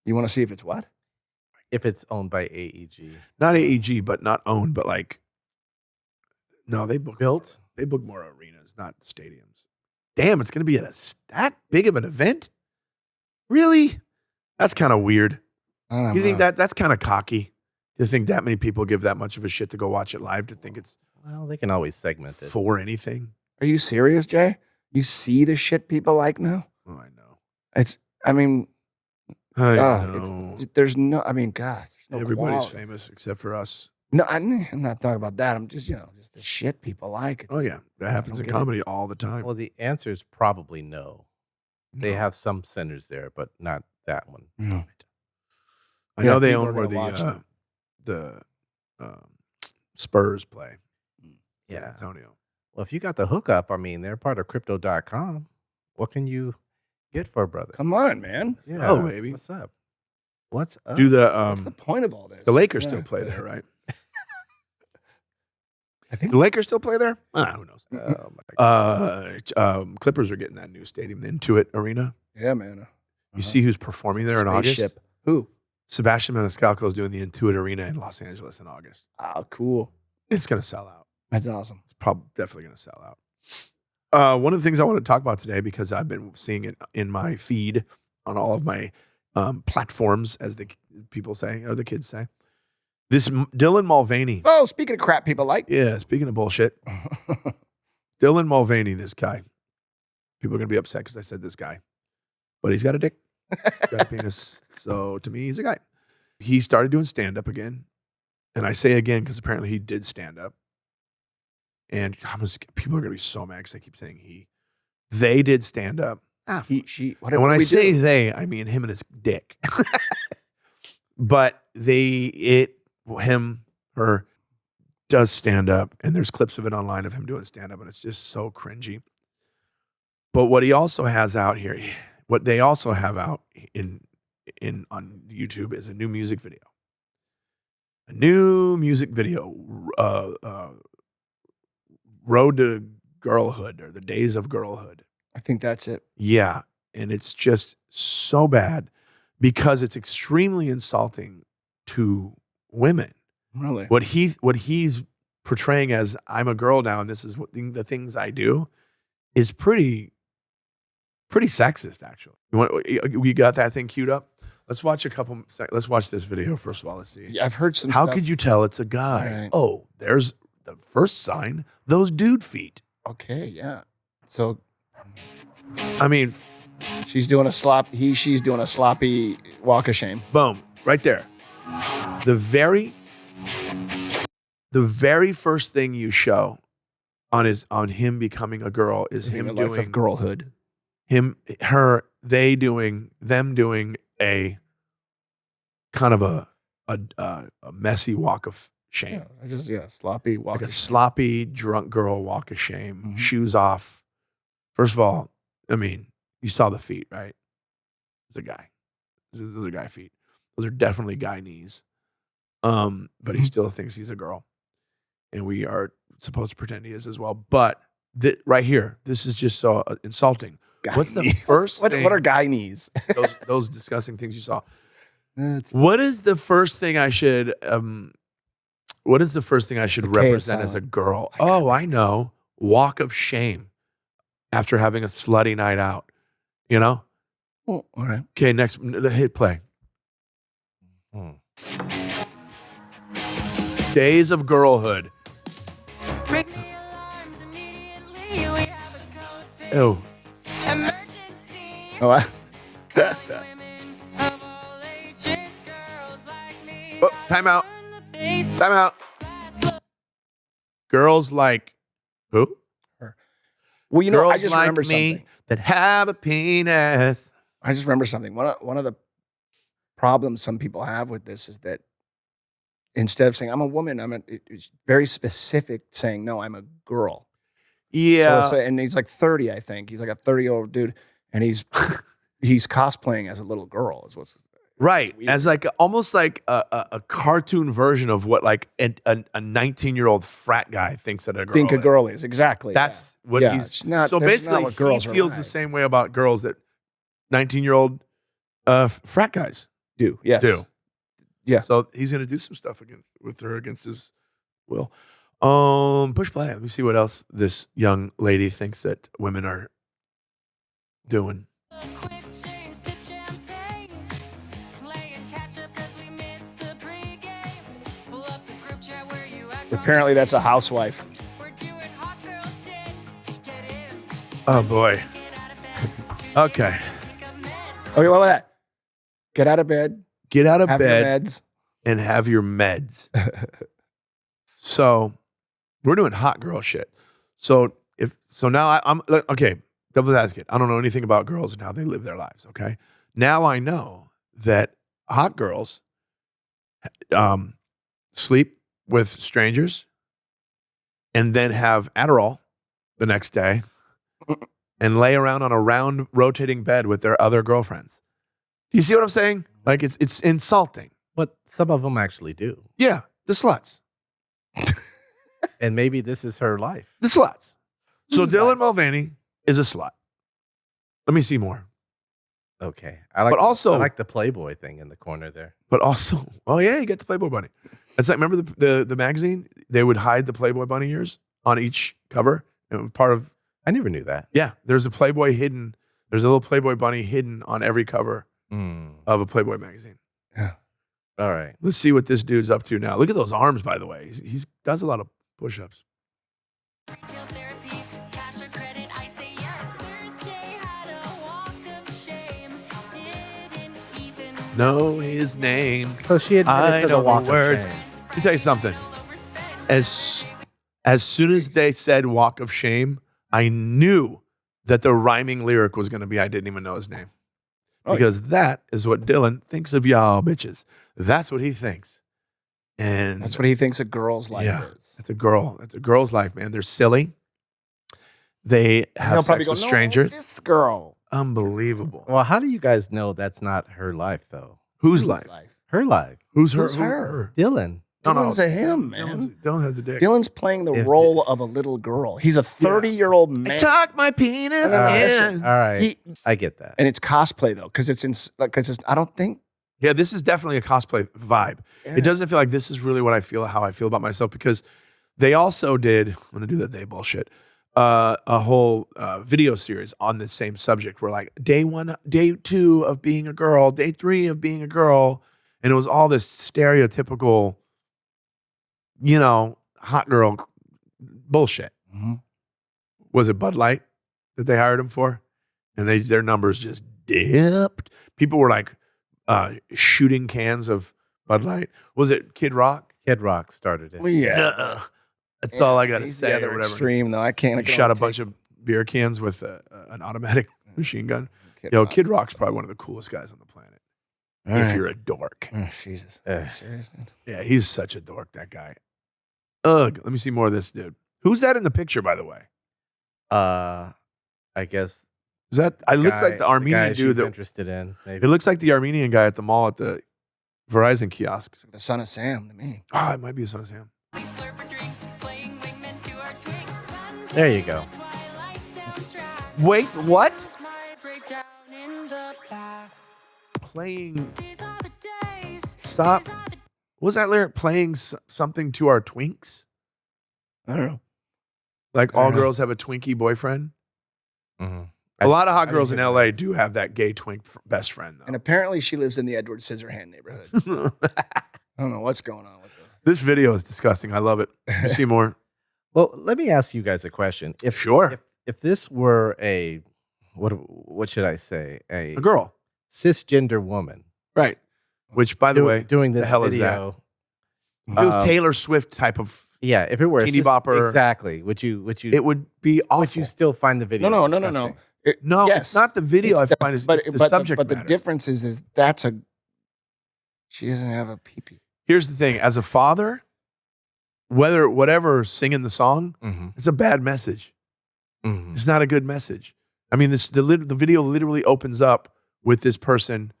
S3: You want to see if it's what?
S2: If it's owned by AEG.
S1: Not AEG, but not owned, but like. No, they book
S2: Built?
S1: They book more arenas, not stadiums. Damn, it's going to be that big of an event? Really? That's kind of weird.
S3: I don't
S1: You think
S3: know.
S1: that's kind of cocky to think that many people give that much of a shit to go watch it live, to think it's
S2: Well, they can always segment it.
S1: for anything?
S3: Are you serious, Jay? You see the shit people like now?
S1: Oh, I know.
S3: I mean,
S1: I
S3: God,
S1: know.
S3: there's no. I mean, God, there's no
S1: Everybody's
S3: quality.
S1: famous except for us.
S3: No, I'm not talking about that. I'm just, just the shit people like. It's,
S1: Oh, yeah. That happens in
S3: get it.
S1: comedy all the time.
S2: Well, the answer is probably no. They
S1: No.
S2: have some centers there, but not that one.
S3: No.
S1: I
S3: Yeah,
S1: know they
S3: people
S1: own
S3: are
S1: where
S3: gonna watch them.
S1: the Spurs play. San
S2: Yeah.
S1: Antonio.
S2: Well, if you got the hookup, I mean, they're part of crypto.com. What can you get for a brother?
S3: Come on, man.
S2: Yeah.
S1: Oh, baby.
S2: What's up? What's up?
S1: Do the
S3: What's the point of all this?
S1: the Lakers
S3: Yeah.
S1: still play there, right?
S3: I think.
S1: The Lakers still play there? Who knows?
S2: Oh, my God.
S1: Clippers are getting that new stadium, the Intuit Arena.
S3: Yeah, man.
S1: You see who's performing there in August?
S3: Spaceship. Who?
S1: Sebastian Maniscalco is doing the Intuit Arena in Los Angeles in August.
S3: Oh, cool.
S1: It's going to sell out.
S3: That's awesome.
S1: It's probably definitely going to sell out. One of the things I want to talk about today, because I've been seeing it in my feed on all of my platforms, as the people say, or the kids say, this Dylan Mulvaney.
S3: Oh, speaking of crap people like.
S1: Yeah, speaking of bullshit, Dylan Mulvaney, this guy. People are going to be upset because I said this guy. But he's got a dick. He's got a penis. So to me, he's a guy. He started doing stand-up again. And I say again because apparently he did stand-up. And people are going to be so mad because I keep saying he. They did stand-up.
S3: He, she. What
S1: And when
S3: did
S1: I
S3: we
S1: say
S3: do?
S1: they, I mean him and his dick. But him, her, does stand up, and there's clips of it online of him doing stand up, and it's just so cringy. But what he also has out here, what they also have out on YouTube is a new music video. A new music video, Road to Girlhood, or the Days of Girlhood.
S3: I think that's it.
S1: Yeah, and it's just so bad because it's extremely insulting to women.
S3: Really.
S1: What he's portraying as I'm a girl now and this is what the things I do is pretty sexist, actually. We got that thing queued up? Let's watch let's watch this video first of all. Let's see.
S3: Yeah, I've heard some
S1: How
S3: stuff.
S1: could you tell it's a guy?
S3: Right.
S1: Oh, there's the first sign, those dude feet.
S3: Okay, yeah. So
S1: I mean,
S3: she's doing a she's doing a sloppy walk of shame.
S1: boom, right there. The very first thing you show on him becoming a girl is him
S3: In the life
S1: doing
S3: of girlhood.
S1: them doing a kind of a messy walk of shame.
S3: Sloppy walk
S1: Like a
S3: of shame.
S1: sloppy drunk girl walk of shame,
S3: Mhm.
S1: shoes off. First of all, I mean, you saw the feet, right? It's a guy. Those are guy feet. Those are definitely guy knees. But he still thinks he's a girl. And we are supposed to pretend he is as well. But right here, this is just so insulting.
S3: Guy
S1: What's the
S3: knees.
S1: first thing?
S3: What are guy knees?
S1: those disgusting things you saw? What is the first thing I should represent as a
S3: silent.
S1: girl? Oh, I know. Walk of shame after having a slutty night out. You know?
S3: Oh, all right.
S1: Okay, next hit play.
S2: Hmm.
S1: Days of Girlhood. Oh,
S3: Oh,
S1: Time out. Time out. Girls like who?
S3: Well, you know,
S1: Girls
S3: I just
S1: like
S3: remember
S1: me
S3: something.
S1: that have a penis.
S3: I just remember something. One of the problems some people have with this is that instead of saying I'm a woman, it's very specific saying no, I'm a girl.
S1: Yeah.
S3: So, and he's like 30, I think. He's like a 30-year-old dude, and he's cosplaying as a little girl. Is what's
S1: Right,
S3: weird.
S1: as like almost like a cartoon version of what like a 19-year-old frat guy thinks that a girl
S3: think a
S1: is.
S3: girl is exactly.
S1: That's what
S3: yeah.
S1: he's.
S3: It's not,
S1: So
S3: that's
S1: basically,
S3: not what girls
S1: he
S3: are
S1: feels
S3: like.
S1: the same way about girls that 19-year-old frat guys
S3: Do yes,
S1: do.
S3: Yeah.
S1: So he's gonna do some stuff with her against his will. Push play. Let me see what else this young lady thinks that women are doing.
S3: Apparently, that's a housewife.
S1: Oh boy. Okay.
S3: Okay, what was that? Get out of bed.
S1: Get out of
S3: Have your
S1: bed
S3: meds.
S1: and have your meds. So we're doing hot girl shit. So now I'm okay. Devil's advocate. I don't know anything about girls and how they live their lives. Okay. Now I know that hot girls sleep with strangers and then have Adderall the next day and lay around on a round rotating bed with their other girlfriends. Do you see what I'm saying? Like it's insulting.
S2: But some of them actually do.
S1: Yeah, the sluts.
S2: And maybe this is her life.
S1: The sluts. So
S3: Who's
S1: Dylan
S3: that?
S1: Mulvaney is a slut. Let me see more.
S2: Okay.
S1: But also-
S2: I like the Playboy thing in the corner there.
S1: But also, oh yeah, you get the Playboy Bunny. It's like, remember the magazine? They would hide the Playboy Bunny ears on each cover. It was part of,
S2: I never knew that.
S1: yeah, there's a Playboy hidden. There's a little Playboy Bunny hidden on every cover of a Playboy magazine.
S2: All right.
S1: Let's see what this dude's up to now. Look at those arms, by the way. He's does a lot of push-ups. Know his name.
S2: So she
S1: I
S2: admitted to
S1: know
S2: the walk
S1: the words.
S2: of shame.
S1: Let me tell you something. As soon as they said walk of shame, I knew that the rhyming lyric was going to be I didn't even know his name. Because that is what Dylan thinks of y'all bitches. That's what he thinks. And
S3: That's what he thinks a girl's life is.
S1: it's a girl. It's a girl's life, man. They're silly. They have
S3: He'll
S1: sex
S3: probably go,
S1: with
S3: "No,
S1: strangers.
S3: this girl.
S1: Unbelievable.
S2: Well, how do you guys know that's not her life, though?
S1: Whose life?
S2: Her life.
S1: Who's her?
S3: Who's her?
S2: Dylan.
S3: Dylan's a him, man.
S1: Dylan has a dick.
S3: Dylan's playing the
S2: If-
S3: role of a little girl. He's a 30-year-old man.
S1: Tuck my penis
S3: No, no, no,
S1: in.
S3: listen.
S2: All right.
S3: He-
S2: I get that.
S3: and it's cosplay though, because it's in like I don't think
S1: Yeah, this is definitely a cosplay vibe. It doesn't feel like this is really what I feel, how I feel about myself, because they also did, I'm going to do that day bullshit, a whole video series on this same subject where like day 1, day 2 of being a girl, day 3 of being a girl. And it was all this stereotypical, hot girl bullshit. Was it Bud Light that they hired him for? And their numbers just dipped. People were like shooting cans of Bud Light. Was it Kid Rock?
S2: Kid Rock started it.
S3: well, yeah.
S1: Nuh-uh. That's all I got to
S3: He's
S1: say
S3: the
S1: or
S3: other
S1: whatever.
S3: extreme though. I can't.
S1: He shot a bunch of beer cans with an automatic machine gun. Kid Rock's probably one of the coolest guys on the planet. If you're a dork.
S3: Oh, Jesus. Are you serious?
S1: Yeah, he's such a dork, that guy. Ugh. Let me see more of this dude. Who's that in the picture, by the way?
S2: I guess
S1: Is that? It looks like the
S2: guy
S1: Armenian dude
S2: she's
S1: that.
S2: interested in. Maybe.
S1: It looks like the Armenian guy at the mall at the Verizon kiosk.
S3: The son of Sam to me.
S1: Ah, it might be the son of Sam.
S2: There you go.
S1: Wait, what? Playing. Stop. What was that lyric? Playing something to our twinks?
S3: I don't know.
S1: Like all
S3: I don't know.
S1: girls have a Twinkie boyfriend?
S2: Mm-hmm.
S1: A lot of hot
S2: I
S1: girls
S2: didn't
S1: in
S2: hear
S1: LA
S2: that.
S1: do have that gay twink best friend,
S3: And
S1: though.
S3: apparently she lives in the Edward Scissorhand neighborhood. I don't know what's going on with this.
S1: This video is disgusting. I love it. You see more?
S2: Well, let me ask you guys a question.
S1: Sure.
S2: If this were a what should I say?
S1: A girl.
S2: Cisgender woman.
S1: Right. Which, by the way,
S2: doing
S1: the
S2: this
S1: hell is
S2: video
S1: If it was Taylor Swift type of,
S2: Yeah, if it were
S1: Teeny bopper.
S2: exactly. Would you?
S1: it would be awful.
S2: Would you still find the video?
S3: No.
S2: disgusting?
S1: No,
S3: Yes.
S1: it's not the video.
S3: It's
S1: I find it's the subject
S3: but
S1: matter.
S3: the difference is she doesn't have a pee-pee.
S1: Here's the thing: as a father, whatever singing the song,
S2: Mm-hmm.
S1: it's a bad message.
S2: Mm-hmm.
S1: It's not a good message. I mean, the video literally opens up with this person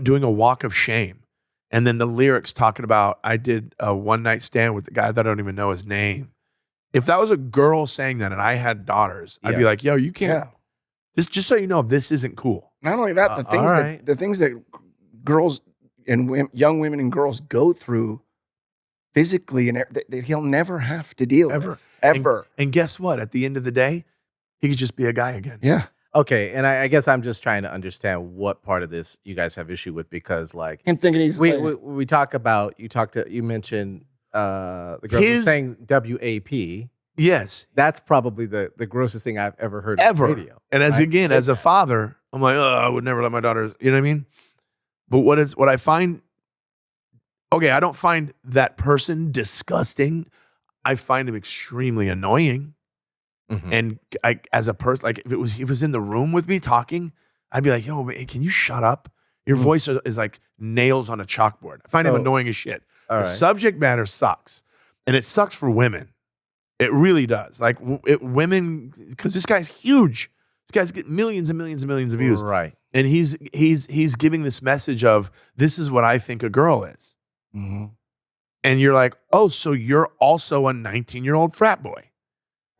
S1: doing a walk of shame, and then the lyrics talking about, "I did a one night stand with the guy that I don't even know his name." If that was a girl saying that, and I had daughters, I'd be
S2: Yes.
S1: like, "Yo, you can't."
S3: Yeah.
S1: This, just so you know, this isn't cool.
S3: Not only that, the things that girls and young women and girls go through physically, and that he'll never have to deal with ever.
S1: And guess what? At the end of the day, he could just be a guy again.
S3: Yeah.
S2: Okay, and I guess I'm just trying to understand what part of this you guys have issue with, because like
S3: Him thinking he's
S2: we talk about you mentioned the girl who's saying WAP.
S1: Yes.
S2: That's probably the grossest thing I've ever heard
S1: Ever.
S2: on the radio.
S1: And as a father, I'm like, oh, I would never let my daughters, you know what I mean? But what I find, okay, I don't find that person disgusting. I find him extremely annoying.
S2: Mhm.
S1: And as a person, like if he was in the room with me talking, I'd be like, yo, man, can you shut up? Your voice is like nails on a chalkboard. I find him annoying as shit.
S2: All
S1: The
S2: right.
S1: subject matter sucks. And it sucks for women. It really does. Like women, because this guy's huge. This guy's getting millions and millions and millions of views.
S2: Right.
S1: And he's giving this message of, this is what I think a girl is.
S3: Mm-hmm.
S1: And you're like, oh, so you're also a 19-year-old frat boy.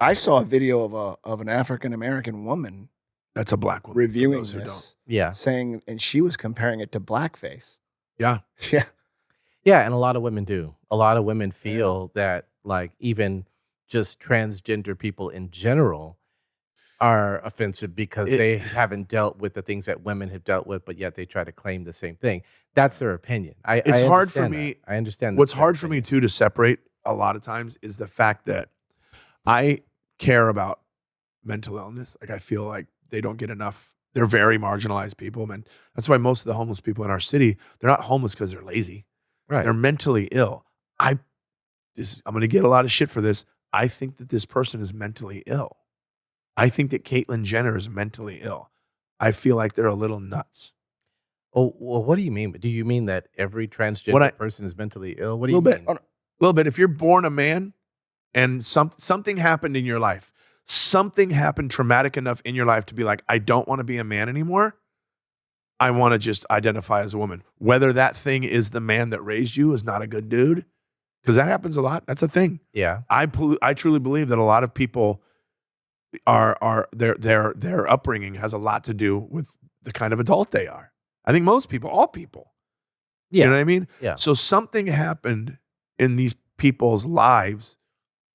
S3: I saw a video of an African American woman
S1: That's a black woman.
S3: reviewing
S1: for those who don't.
S3: this,
S2: Yeah.
S3: saying, and she was comparing it to blackface.
S1: Yeah.
S3: Yeah.
S2: Yeah, and a lot of women do. A lot of women feel that like even just transgender people in general are offensive because they haven't dealt with the things that women have dealt with, but yet they try to claim the same thing. That's their opinion.
S1: It's
S2: I
S1: hard for
S2: understand
S1: me.
S2: that. I understand.
S1: What's
S2: that
S1: hard for
S2: opinion.
S1: me too to separate a lot of times is the fact that I care about mental illness. Like I feel like they don't get enough. They're very marginalized people, man. That's why most of the homeless people in our city, they're not homeless because they're lazy.
S2: Right.
S1: They're mentally ill. I'm going to get a lot of shit for this. I think that this person is mentally ill. I think that Caitlyn Jenner is mentally ill. I feel like they're a little nuts.
S2: Oh, well, what do you mean? Do you mean that every transgender person is mentally ill? What do you
S1: Little bit.
S2: mean?
S1: A little bit. If you're born a man and something happened in your life, something happened traumatic enough in your life to be like, I don't want to be a man anymore. I want to just identify as a woman. Whether that thing is the man that raised you is not a good dude, because that happens a lot. That's a thing.
S2: Yeah.
S1: I truly believe that a lot of people their upbringing has a lot to do with the kind of adult they are. I think most people, all people.
S2: Yeah.
S1: You know what I mean?
S2: Yeah.
S1: So something happened in these people's lives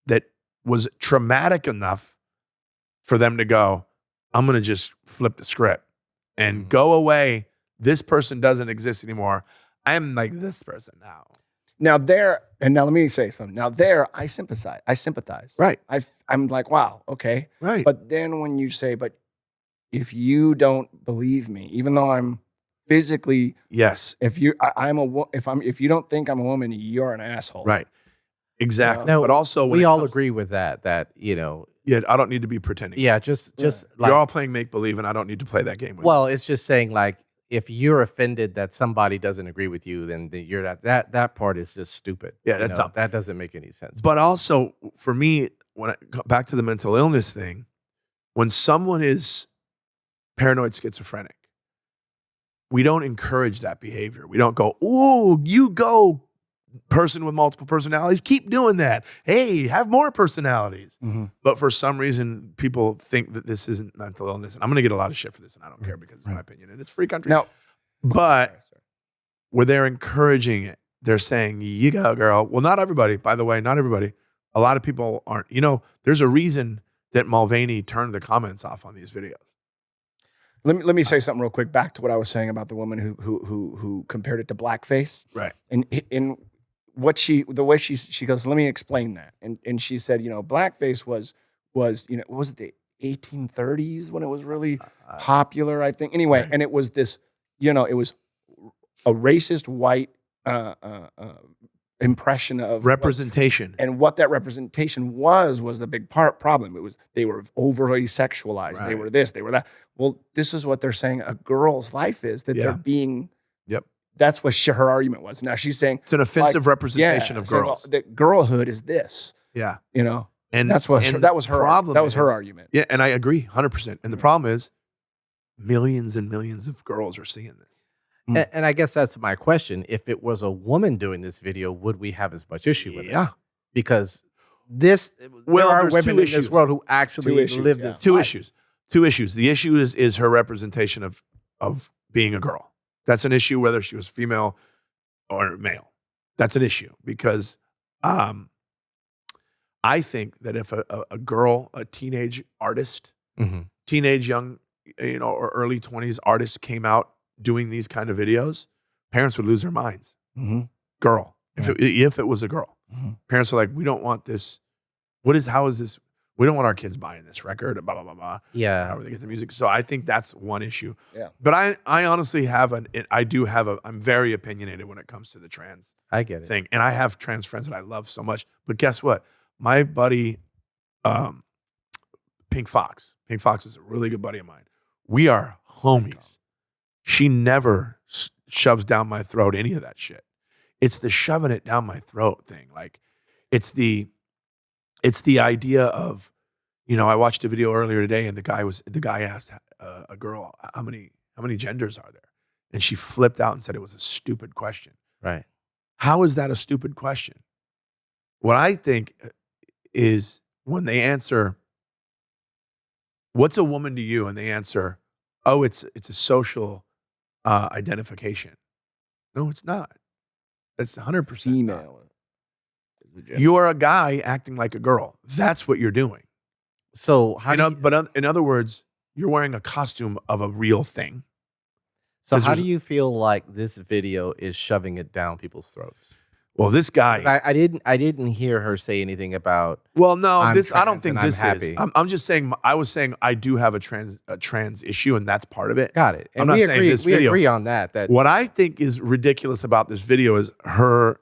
S1: that was traumatic enough for them to go, I'm going to just flip the script and go away. This person doesn't exist anymore. I'm like this person now.
S3: Now let me say something. Now I sympathize.
S1: Right.
S3: I'm like, wow, okay.
S1: Right.
S3: But then when you say, but if you don't believe me, even though I'm physically,
S1: yes.
S3: if you don't think I'm a woman, you're an asshole.
S1: Right. Exactly.
S2: No,
S1: but also when
S2: we
S1: it
S2: all
S1: comes-
S2: agree with that, you know,
S1: Yeah, I don't need to be pretending.
S2: yeah, just like,
S1: You're all playing make believe, and I don't need to play that game with
S2: well, it's just saying like, if you're offended that somebody doesn't agree with you, then you're that part is just stupid.
S1: Yeah,
S2: You
S1: that's
S2: know,
S1: dumb.
S2: That doesn't make any sense.
S1: you. But also, for me, when I go back to the mental illness thing, when someone is paranoid schizophrenic, we don't encourage that behavior. We don't go, "Ooh, you go, person with multiple personalities, keep doing that. Hey, have more personalities."
S3: Mhm.
S1: But for some reason, people think that this isn't mental illness. And I'm going to get a lot of shit for this, and I don't care because it's my opinion. And it's free country.
S3: Now,
S1: But where they're encouraging it, they're saying, you go, girl. Well, not everybody, by the way, not everybody. A lot of people aren't. You know, there's a reason that Mulvaney turned the comments off on these videos.
S3: let me say something real quick. Back to what I was saying about the woman who compared it to blackface.
S1: Right.
S3: And in what the way she goes, let me explain that. And she said, you know, blackface was was it the 1830s when it was really popular, I think. Anyway, and it was this, it was a racist white impression of
S1: representation.
S3: And what that representation was the big problem. It was they were overly sexualized.
S1: Right.
S3: They were this, they were that. Well, this is what they're saying a girl's life is, that they're being.
S1: Yep.
S3: That's what her argument was. Now she's saying
S1: it's an offensive representation of girls.
S3: That girlhood is this.
S1: Yeah.
S3: You know,
S1: and
S3: that was her
S1: problem.
S3: That was her argument.
S1: Yeah, and I agree 100%. And the problem is, millions and millions of girls are seeing this.
S2: And I guess that's my question. If it was a woman doing this video, would we have as much issue with it?
S1: Yeah.
S2: Because there are women in this world who actually live this
S1: Two
S2: life.
S1: issues. Two issues. The issue is her representation of being a girl. That's an issue whether she was female or male. That's an issue because I think that if a girl, a teenage artist, teenage young, or early 20s artist came out doing these kind of videos, parents would lose their minds. Girl, if it was a girl, parents are like, we don't want this. How is this? We don't want our kids buying this record. Blah blah blah blah.
S2: Yeah,
S1: how do they get the music? So I think that's one issue.
S3: Yeah,
S1: but I honestly I'm very opinionated when it comes to the trans.
S2: I get it
S1: thing, and I have trans friends that I love so much. But guess what? My buddy, Pink Fox is a really good buddy of mine. We are homies. She never shoves down my throat any of that shit. It's the shoving it down my throat thing. Like, it's the idea of, I watched a video earlier today, and the guy asked a girl, how many genders are there? And she flipped out and said it was a stupid question.
S2: Right.
S1: How is that a stupid question? What I think is when they answer, what's a woman to you? And they answer, oh, it's a social identification. No, it's not. It's 100%
S3: female.
S1: You are a guy acting like a girl. That's what you're doing.
S2: So
S1: but in other words, you're wearing a costume of a real thing.
S2: So how do you feel like this video is shoving it down people's throats?
S1: Well, this guy,
S2: I didn't hear her say anything about.
S1: Well, no, I don't think this
S2: is.
S1: I'm just saying. I was saying I do have a trans issue, and that's part of it.
S2: Got it. And
S1: I'm not saying this video.
S2: We agree on that. That
S1: what I think is ridiculous about this video is her.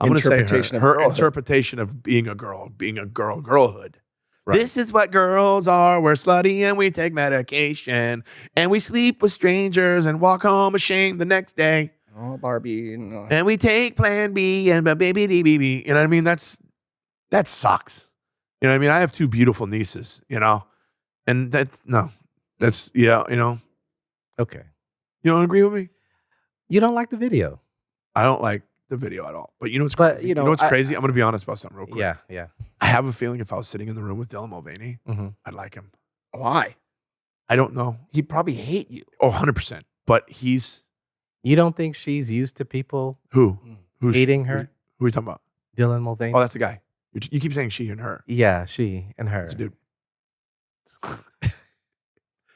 S1: I'm going to say her interpretation of being a girl, girlhood. Right. This is what girls are. We're slutty and we take medication and we sleep with strangers and walk home ashamed the next day.
S3: Oh, Barbie. No.
S1: And we take Plan B and baby DBB. You know what I mean? That sucks. You know what I mean? I have two beautiful nieces, and Okay. You don't agree with me?
S2: You don't like the video.
S1: I don't like the video at all. But you know what's crazy? What's crazy? I'm going to be honest about something real quick.
S2: Yeah.
S1: I have a feeling if I was sitting in the room with Dylan Mulvaney, I'd like him.
S3: Why?
S1: I don't know.
S3: He'd probably hate you.
S1: Oh, 100%. But
S2: You don't think she's used to people
S1: who's
S2: hating her?
S1: Who are you talking about?
S2: Dylan Mulvaney.
S1: Oh, that's a guy. You keep saying she and her.
S2: Yeah, she and her.
S1: That's a dude.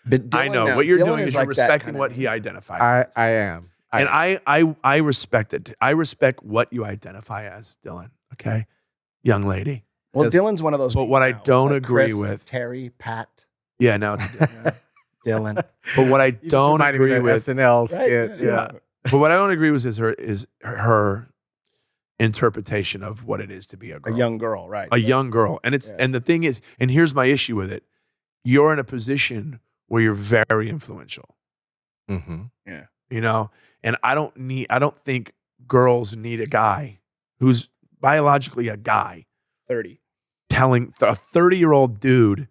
S3: But Dylan,
S1: I know. What you're
S3: Dylan
S1: doing is you're
S3: like
S1: respecting what he identifies.
S2: I am.
S1: And I respect it. I respect what you identify as, Dylan. Okay? Young lady.
S3: Well, Dylan's one of those.
S1: But what I don't agree
S3: Chris,
S1: with.
S3: Terry, Pat.
S1: Yeah, no, it's
S3: Dylan.
S1: But what I don't agree with.
S2: SNL skit.
S1: Yeah. But what I don't agree with is her interpretation of what it is to be a girl.
S3: A young girl, right.
S1: A young girl. And and the thing is, and here's my issue with it. You're in a position where you're very influential.
S3: Yeah.
S1: And I don't think girls need a guy who's biologically a guy.
S3: 30.
S1: Telling a 30-year-old dude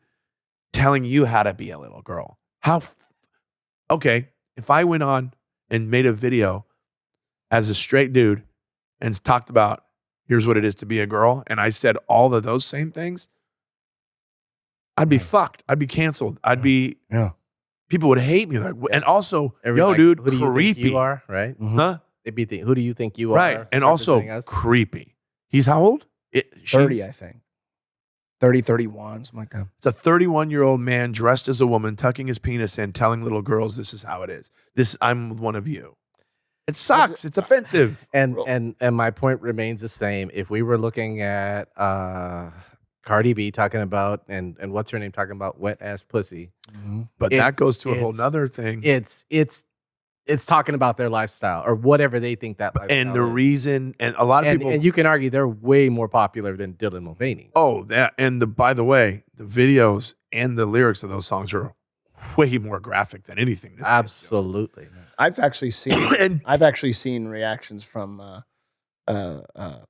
S1: telling you how to be a little girl. Okay, if I went on and made a video as a straight dude and talked about here's what it is to be a girl, and I said all of those same things, I'd be fucked. I'd be canceled. I'd be people would hate me. And also, dude,
S2: who do you
S1: creepy.
S2: think you are, right?
S1: Huh?
S2: They'd be who do you think you are?
S1: Right. And also creepy. He's how old?
S3: 30, I think. 30, 31, something like that.
S1: It's a 31-year-old man dressed as a woman, tucking his penis in, telling little girls, this is how it is. I'm one of you. It sucks. It's offensive.
S2: And my point remains the same. If we were looking at Cardi B talking about, and what's her name talking about wet ass pussy.
S1: But that goes to a whole nother thing.
S2: It's it's talking about their lifestyle or whatever they think that lifestyle
S1: And the
S2: is.
S1: reason, and a lot of people,
S2: and you can argue they're way more popular than Dylan Mulvaney.
S1: oh, that, and by the way, the videos and the lyrics of those songs are way more graphic than anything. This
S2: Absolutely.
S3: I've actually seen reactions from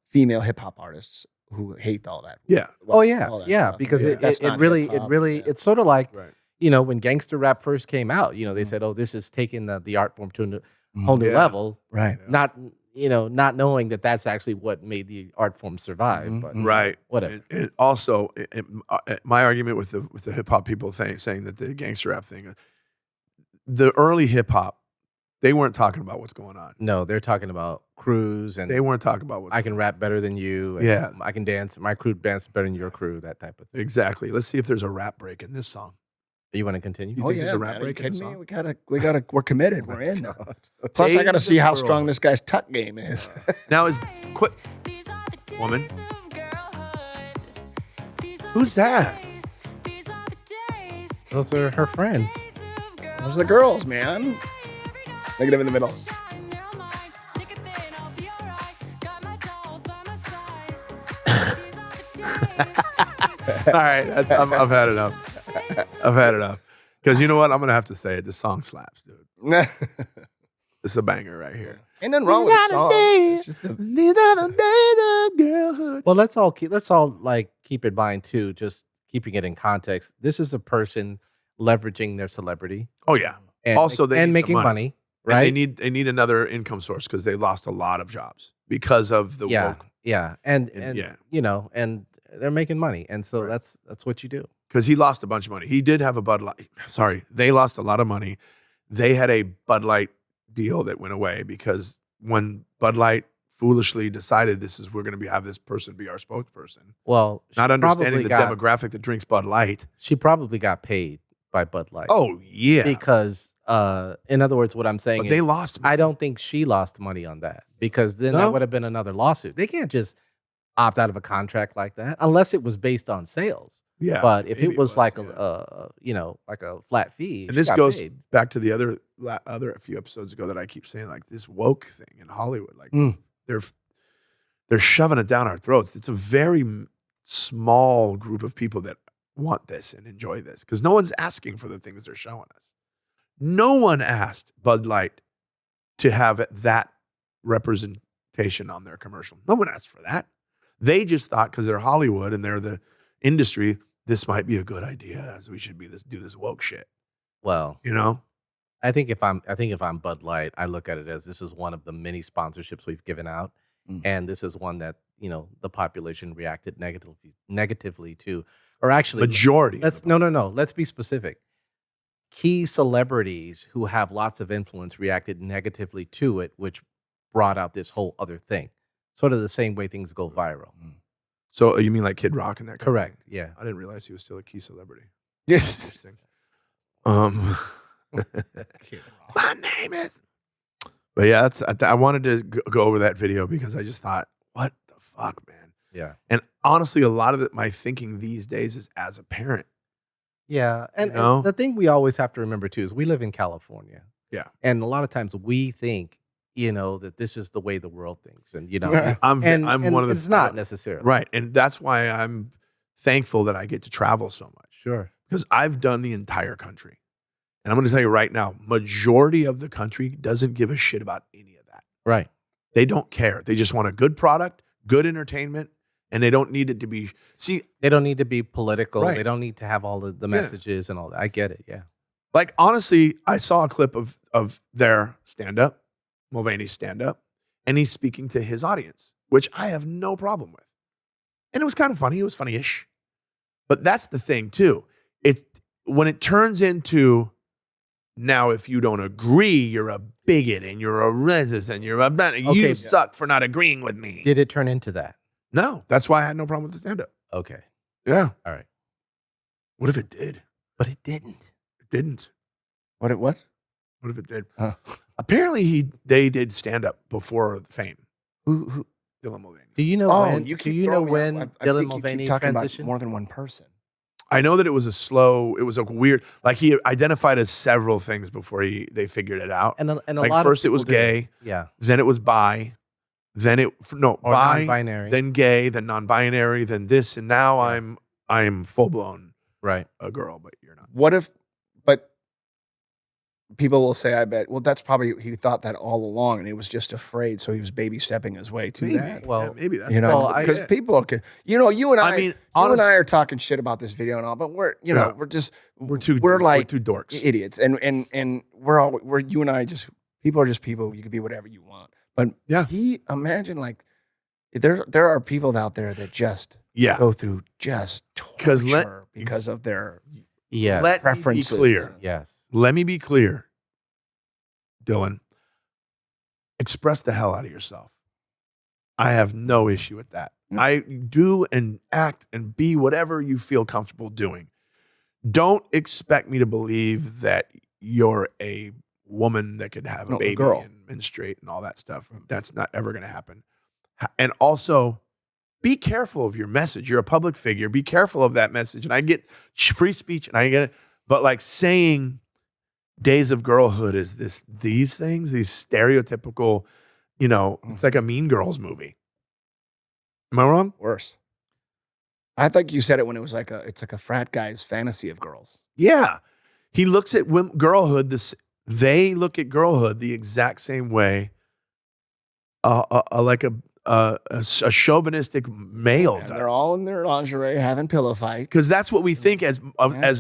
S3: female hip hop artists who hate all that.
S1: Yeah.
S3: All
S2: yeah,
S3: that
S2: yeah,
S3: stuff.
S2: because
S3: That's
S2: it
S3: not
S2: really,
S3: hip-hop, yeah.
S2: it's sort of like,
S1: Right.
S2: when gangster rap first came out, they said, oh, this is taking the art form to a whole new
S1: Yeah.
S2: level.
S3: Right.
S2: Not, not knowing that that's actually what made the art form survive. But
S1: Right.
S2: whatever.
S1: And also, my argument with the hip hop people saying that the gangster rap thing, the early hip hop, they weren't talking about what's going on.
S2: No, they're talking about crews and
S1: They weren't talking about what.
S2: I can rap better than you. And
S1: Yeah.
S2: I can dance. My crew dance better than your crew, that type of thing.
S1: Exactly. Let's see if there's a rap break in this song.
S2: You want to continue?
S1: You
S3: Oh
S1: think
S3: yeah,
S1: there's a
S3: man,
S1: rap
S3: are you
S1: break in the
S3: kidding me?
S1: song?
S3: We're committed. We're in. Plus, I got to
S1: Days
S3: see
S1: of
S3: how strong
S1: Girlhood.
S3: this guy's tuck game is.
S1: Now is quick, woman. Who's that?
S2: Those are her friends.
S3: Those are the girls, man. Negative in the middle.
S1: All right, I've had enough. I've had enough. Because you know what? I'm gonna have to say it. The song slaps, dude. It's a banger right here.
S3: Ain't nothing wrong with the song. It's just the-
S1: These are the days of girlhood.
S2: Well, let's all keep in mind too, just keeping it in context. This is a person leveraging their celebrity
S1: Oh yeah.
S2: and,
S1: Also, they need some
S2: making
S1: money.
S2: money,
S1: And
S2: right?
S1: they need another income source because they lost a lot of jobs because of the
S2: yeah,
S1: woke.
S2: yeah, and
S1: yeah.
S2: and they're making money, and so
S1: Right.
S2: that's what you do.
S1: Because he lost a bunch of money. He did have a Bud Light. Sorry, they lost a lot of money. They had a Bud Light deal that went away because when Bud Light foolishly decided we're going to have this person be our spokesperson,
S2: Well,
S1: not
S2: she
S1: understanding the
S2: probably
S1: demographic that drinks Bud Light.
S2: she probably got paid by Bud Light.
S1: Oh yeah,
S2: because in other words, what I'm saying
S1: but
S2: is
S1: they lost money.
S2: I don't think she lost money on that because then
S1: No?
S2: that would have been another lawsuit. They can't just opt out of a contract like that unless it was based on sales.
S1: Yeah,
S2: But if
S1: maybe
S2: it was like
S1: yeah.
S2: like a flat fee,
S1: And
S2: she
S1: this
S2: got
S1: goes
S2: paid.
S1: back to the other few episodes ago that I keep saying, like this woke thing in Hollywood, like they're shoving it down our throats. It's a very small group of people that want this and enjoy this because no one's asking for the things they're showing us. No one asked Bud Light to have that representation on their commercial. No one asked for that. They just thought because they're Hollywood and they're the industry, this might be a good idea. So we should do this woke shit.
S2: Well,
S1: You know?
S2: I think if I'm Bud Light, I look at it as this is one of the many sponsorships we've given out, and this is one that the population reacted negatively to, or actually
S1: Majority.
S2: Let's be specific. Key celebrities who have lots of influence reacted negatively to it, which brought out this whole other thing. Sort of the same way things go viral.
S1: So you mean like Kid Rock and that kind of
S2: Correct.
S1: thing?
S2: Yeah.
S1: I didn't realize he was still a key celebrity.
S3: Yes.
S1: Interesting. My name is. But yeah, I wanted to go over that video because I just thought, what the fuck, man?
S2: Yeah.
S1: And honestly, a lot of my thinking these days is as a parent.
S2: Yeah. And,
S1: You know?
S2: and the thing we always have to remember too is we live in California.
S1: Yeah.
S2: And a lot of times we think, that this is the way the world thinks. And
S1: I'm
S2: and
S1: one of the.
S2: it's not necessarily.
S1: Right, and that's why I'm thankful that I get to travel so much
S2: Sure.
S1: because I've done the entire country, and I'm going to tell you right now, majority of the country doesn't give a shit about any of that.
S2: Right.
S1: They don't care. They just want a good product, good entertainment, and they don't need it to be. See,
S2: They don't need to be political.
S1: Right.
S2: They don't need to have all the messages and all that. I get it. Yeah.
S1: like honestly, I saw a clip of their stand-up, Mulvaney's stand-up, and he's speaking to his audience, which I have no problem with. And it was kind of funny. It was funny-ish. But that's the thing, too. When it turns into, now if you don't agree, you're a bigot and you're a racist and you're you suck for not agreeing with me.
S2: Did it turn into that?
S1: No, that's why I had no problem with the stand-up.
S2: Okay.
S1: Yeah.
S2: All right.
S1: What if it did?
S2: But it didn't.
S1: It didn't.
S3: What?
S1: What if it did?
S3: Huh.
S1: Apparently, they did stand-up before fame.
S3: Who?
S1: Dylan Mulvaney.
S2: Do you know when?
S3: You
S2: Do
S3: keep
S2: you know
S3: throwing me
S2: when
S3: off. I
S2: Dylan
S3: think you
S2: Mulvaney
S3: keep talking about
S2: transitioned?
S3: more than one person.
S1: I know that it was a weird, like he identified as several things before they figured it out.
S2: And a
S1: like
S2: lot
S1: first
S2: of
S1: it was
S2: people do.
S1: gay,
S2: Yeah.
S1: then it was bi, then
S2: Or
S1: bi,
S2: non-binary.
S1: then gay, then non-binary, then this, and now
S2: Yeah.
S1: I'm full blown
S2: Right.
S1: a girl, but you're not.
S3: What if, but people will say, I bet, well, that's probably, he thought that all along and he was just afraid. So he was baby stepping his way to that.
S2: Well,
S1: maybe that's
S3: You know,
S2: Well, I-
S3: because people can, you and I,
S1: I mean,
S3: you and
S1: honest-
S3: I are talking shit about this video and all, but we're,
S1: Yeah.
S3: we're just,
S1: we're
S3: too
S1: dorks.
S3: idiots. And we're you and I just, people are just people. You can be whatever you want. But
S1: Yeah.
S3: imagine like, there are people out there that just
S1: Yeah.
S3: go through just
S1: 'Cause
S3: torture because of their
S2: Yes.
S1: Let me be
S3: preferences.
S1: clear.
S2: Yes.
S1: Let me be clear, Dylan. Express the hell out of yourself. I have no issue with that. I do and act and be whatever you feel comfortable doing. Don't expect me to believe that you're a woman that could have a
S3: No, a
S1: baby
S3: girl.
S1: and menstruate and all that stuff. That's not ever going to happen. And also, be careful of your message. You're a public figure. Be careful of that message. And I get free speech and I get it. But like saying Days of Girlhood is these things, these stereotypical, it's like a Mean Girls movie. Am I wrong?
S3: Worse. I think you said it when it was like it's like a frat guy's fantasy of girls.
S1: Yeah. He looks at girlhood, they look at girlhood the exact same way like a chauvinistic male
S3: And
S1: does.
S3: they're all in their lingerie having pillow fights.
S1: Because that's what we think as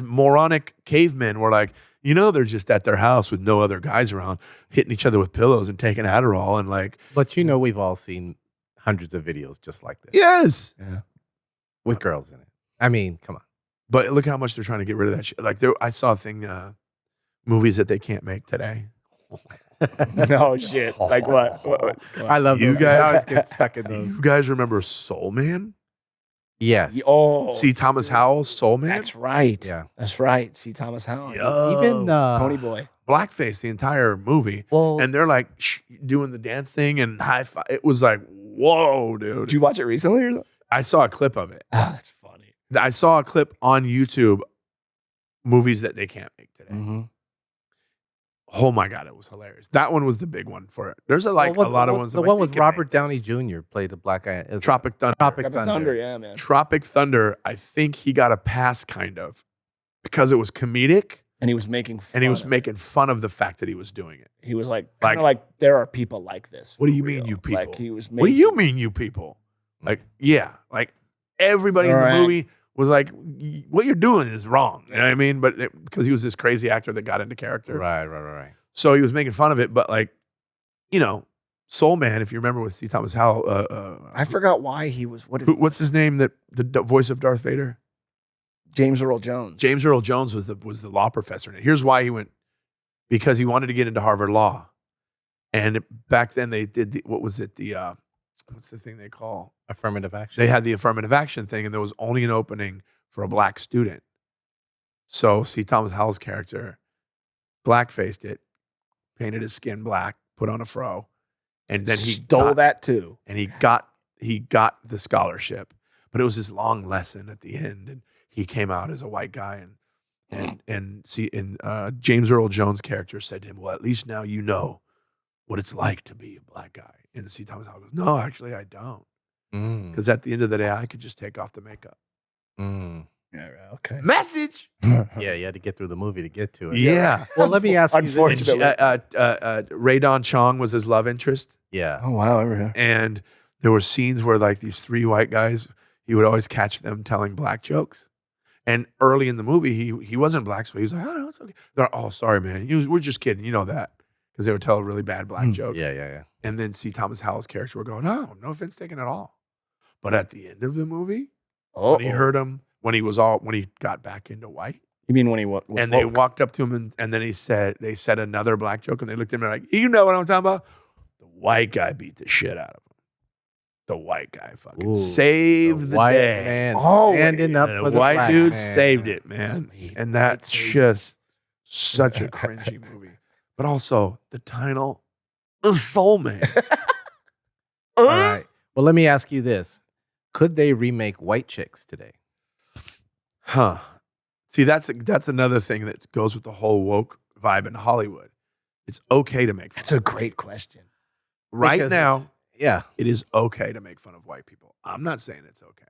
S1: moronic cavemen. We're like, they're just at their house with no other guys around, hitting each other with pillows and taking Adderall and like.
S2: But we've all seen hundreds of videos just like this.
S1: Yes.
S3: Yeah.
S2: With girls in it. I mean, come on.
S1: But look how much they're trying to get rid of that shit. Like I saw a thing, movies that they can't make today.
S3: No shit. Like what?
S2: I love
S1: You
S2: those. I
S1: guys-
S2: always get stuck in those.
S1: You guys remember Soul Man?
S2: Yes.
S3: Oh,
S1: See Thomas Howell's Soul Man?
S3: that's right.
S2: Yeah.
S3: That's right. See Thomas Howell.
S1: Yo.
S2: Even
S3: Pony Boy.
S1: Blackface the entire movie.
S2: well,
S1: And they're like doing the dancing and high five. It was like, whoa, dude.
S3: Did you watch it recently? Or?
S1: I saw a clip of it.
S3: Ah, that's funny.
S1: I saw a clip on YouTube, movies that they can't make today.
S3: Mm-hmm.
S1: Oh my God, it was hilarious. That one was the big one for it. There's a lot of ones.
S2: The
S1: I'm
S2: one
S1: like,
S2: with
S1: they can
S2: Robert
S1: make
S2: Downey Jr. played the black guy.
S1: that. Tropic Thunder.
S2: Tropic
S3: Got the
S2: Thunder.
S3: Thunder, yeah, man.
S1: Tropic Thunder, I think he got a pass kind of because it was comedic
S3: And he was making fun.
S1: and he was
S3: of it.
S1: making fun of the fact that he was doing it.
S3: He was like, kind of like, there are people like this.
S1: What do
S3: for
S1: you mean,
S3: real.
S1: you people?
S3: Like he was.
S1: What do you mean, you people? Like, yeah, like everybody in the
S3: Right.
S1: movie was like, what you're doing is wrong. You know what I mean? But because he was this crazy actor that got into character.
S2: Right.
S1: So he was making fun of it. But like, Soul Man, if you remember with C. Thomas Howell.
S3: I forgot why he was. What?
S1: What's his name? The voice of Darth Vader?
S3: James Earl Jones.
S1: James Earl Jones was the law professor in it. Here's why he went, because he wanted to get into Harvard Law. And back then they did what's the thing they call?
S2: Affirmative action.
S1: They had the affirmative action thing, and there was only an opening for a black student. So C. Thomas Howell's character black-faced it, painted his skin black, put on a fro, and then he
S3: stole that too.
S1: and he got the scholarship. But it was this long lesson at the end, and he came out as a white guy, and James Earl Jones' character said to him, "Well, at least now you know what it's like to be a black guy." And C. Thomas Howell goes, "No, actually, I don't, because at the end of the day, I could just take off the makeup."
S3: Yeah. Okay.
S1: Message.
S2: Yeah, you had to get through the movie to get to it.
S1: Yeah.
S2: Well, let me ask you this.
S3: Unfortunately.
S1: Ray Don Chong was his love interest,
S2: Yeah.
S3: Oh wow.
S1: and there were scenes where like these three white guys, he would always catch them telling black jokes. And early in the movie, he wasn't black, so he was like, "Oh, no, it's okay." They're, "Oh, sorry, man. We're just kidding. You know that," because they would tell a really bad black joke.
S2: Yeah.
S1: And then C. Thomas Howell's character would go, "No offense taken at all." But at the end of the movie, when he heard him, when he got back into white,
S3: You mean when he was
S1: and they walked up to him and then they said another black joke, and they looked at him and like, "You know what I'm talking about?" The white guy beat the shit out of him. The white guy fucking saved the
S2: white
S1: day.
S2: man
S3: Oh,
S2: standing up
S1: And
S2: for
S1: the
S2: the
S1: white
S2: black
S1: dude
S2: man.
S1: saved it, man.
S3: Sweet.
S1: And that's
S3: Sweet.
S1: just such a cringy movie. But also the title, The Soul Man.
S2: All right. Well, let me ask you this: could they remake White Chicks today?
S1: Huh. See, that's another thing that goes with the whole woke vibe in Hollywood. It's okay to make fun.
S3: That's a great question.
S1: Right
S2: Because
S1: now,
S2: yeah.
S1: it is okay to make fun of white people. I'm not saying it's okay.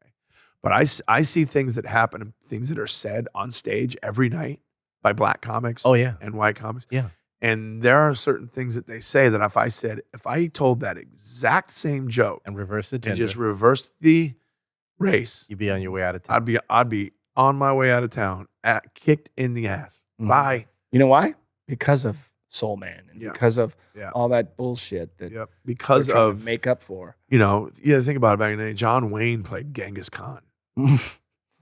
S1: But I see things that happen, things that are said on stage every night by black comics
S2: Oh yeah.
S1: and white comics.
S2: Yeah.
S1: And there are certain things that they say that if I told that exact same joke
S2: And reverse the
S1: and
S2: gender.
S1: just reverse the race,
S2: You'd be on your way out of town.
S1: I'd be on my way out of town, kicked in the ass.
S3: Mhm.
S1: Bye.
S3: You know why? Because of Soul Man and
S1: Yeah.
S3: because of
S1: Yeah.
S3: all that bullshit that
S1: Yep.
S3: they're
S1: Because
S3: trying to
S1: of,
S3: make up for.
S1: think about it back in the day. John Wayne played Genghis Khan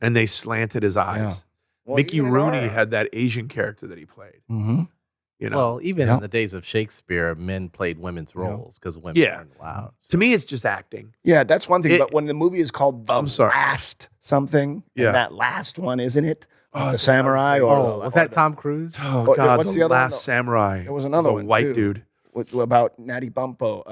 S1: and they slanted his eyes.
S3: Well,
S1: Mickey
S3: even
S1: Rooney
S3: our-
S1: had that Asian character that he played.
S3: Mhm.
S2: Well, even
S3: Yeah.
S2: in the days of Shakespeare, men played women's roles because women
S1: Yeah.
S2: weren't allowed.
S1: To me, it's just acting.
S3: Yeah, that's one thing.
S1: It-
S3: but when the movie is called The
S1: I'm sorry.
S3: Last something,
S1: Yeah.
S3: and that last one, isn't it?
S1: Oh,
S3: The
S1: that's
S3: samurai
S1: another
S3: or
S1: thing.
S2: Oh, was that Tom Cruise?
S1: Oh,
S3: What-
S1: God,
S3: what's
S1: the
S3: the other one,
S1: Last
S3: though?
S1: Samurai.
S3: There was another
S1: a
S3: one,
S1: white
S3: too.
S1: dude.
S3: About Natty Bumppo,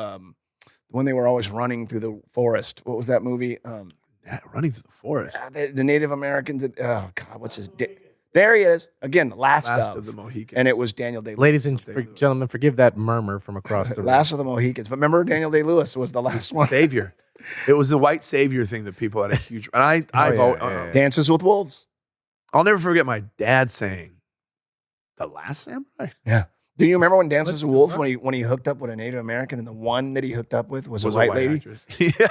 S3: when they were always running through the forest. What was that movie?
S1: Running through the forest.
S3: The Native Americans. Oh God, what's his? There he is again. Last
S1: Last
S3: of
S1: of the Mohicans.
S3: and it was Daniel Day.
S2: Ladies and
S1: Something.
S2: gentlemen, forgive that murmur from across the room.
S3: Last of the Mohicans. But remember, Daniel Day Lewis was the last one.
S1: Savior. It was the white savior thing that people had a huge. And I've
S2: yeah,
S1: al-
S2: yeah.
S3: Dances with Wolves.
S1: I'll never forget my dad saying, "The Last Samurai
S3: Yeah. Do you remember when Dances
S1: What
S3: with
S1: the
S3: Wolves
S1: fuck?
S3: when he hooked up with a Native American and the one that he hooked up with was a white lady?
S1: actress." Yeah.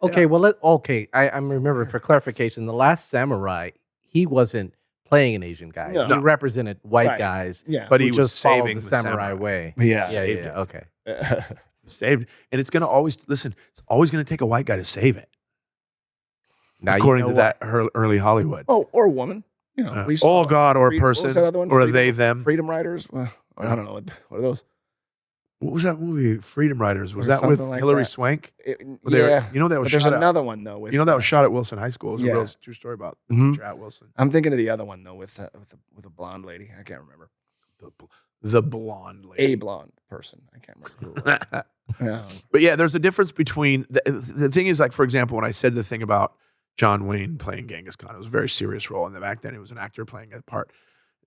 S2: Okay, well, I'm remembering for clarification. The Last Samurai, he wasn't playing an Asian guy.
S3: No.
S2: He represented white
S3: Right.
S2: guys.
S3: Yeah.
S1: But
S2: who
S1: he was
S2: just followed
S1: saving
S2: the
S1: the
S2: samurai
S1: samurai.
S2: way.
S3: Yeah.
S2: Yeah,
S1: Saved
S2: yeah.
S1: it.
S2: Okay.
S1: Saved, and it's gonna always listen. It's always gonna take a white guy to save it,
S2: Now
S1: according
S2: you
S1: to
S2: know
S1: that early Hollywood.
S3: Oh, or a woman. You know, we saw
S1: Oh God, or a
S3: Freedom- what was
S1: person,
S3: that other one?
S1: or
S3: Freedom-
S1: they them.
S3: Freedom Riders. Well, I don't know. What are those?
S1: What was that movie? Freedom Riders. Was
S3: Or
S1: that with
S3: something like
S1: Hillary
S3: that.
S1: Swank?
S3: It-
S1: Were they-
S3: yeah.
S1: you know that was
S3: But there's
S1: shot at,
S3: another one though. With
S1: that was shot at Wilson High School. It was
S3: yeah.
S1: a real true story about
S3: Mhm.
S1: teacher at Wilson.
S3: I'm thinking of the other one though with a blonde lady. I can't remember.
S1: The blonde lady.
S3: A blonde person. I can't remember. Who it was. Yeah.
S1: But yeah, there's a difference between the thing is, like, for example, when I said the thing about John Wayne playing Genghis Khan, it was a very serious role, and back then it was an actor playing a part.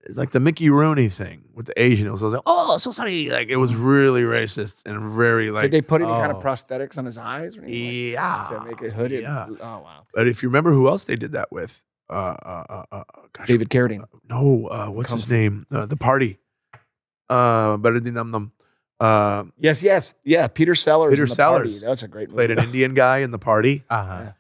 S1: It's like the Mickey Rooney thing with the Asian. It was like, oh, so sorry. Like, it was really racist and very like.
S3: Did they put any kind of
S2: oh.
S3: prosthetics on his eyes or anything?
S1: Yeah.
S3: To make it hooded.
S1: Yeah.
S3: Oh wow.
S1: But if you remember who else they did that with, gosh,
S3: David Carradine.
S1: no, what's his name? The Party. Better than them.
S3: Yes. Yeah. Peter Sellers.
S1: Peter
S3: in The Party.
S1: Sellers.
S3: That's a great movie.
S1: Played an Indian guy in the Party.
S2: Uh-huh.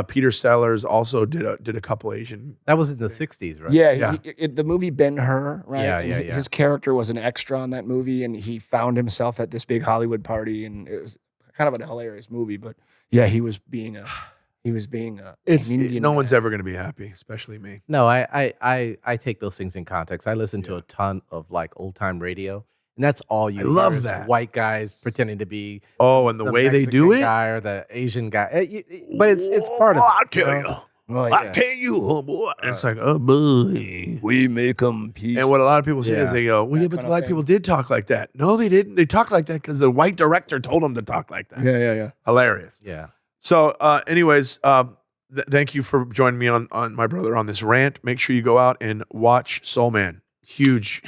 S1: Peter Sellers also did a couple Asian.
S2: That was in the 60s, right?
S3: Yeah,
S1: Yeah.
S3: the movie Ben-Hur, right?
S2: Yeah,
S3: And
S2: yeah,
S3: hi-
S2: yeah.
S3: His character was an extra on that movie, and he found himself at this big Hollywood party, and it was kind of a hilarious movie. But yeah, he was being an Indian
S1: No one's
S3: man.
S1: ever going to be happy, especially me.
S2: No, I take those things in context. I listen to a ton of like old time radio, and that's all you.
S1: I love
S2: hear is
S1: that.
S2: white guys pretending to be
S1: Oh, and the way they do
S2: Mexican
S1: it.
S2: guy or the Asian guy. But it's part of.
S1: I
S2: it,
S1: tell
S2: you
S1: you.
S2: know?
S3: Well,
S1: I
S3: yeah.
S1: tell you, oh boy. It's like, oh boy.
S3: We make them peace.
S1: And what a lot of people say is
S2: Yeah.
S1: they go, well, yeah,
S3: That
S1: but
S3: kind
S1: the
S3: of
S1: black
S3: thing.
S1: people did talk like that. No, they didn't. They talked like that because the white director told them to talk like that.
S3: yeah.
S1: Hilarious.
S2: Yeah.
S1: So, anyways, thank you for joining me on my brother on this rant. Make sure you go out and watch Soul Man. Huge.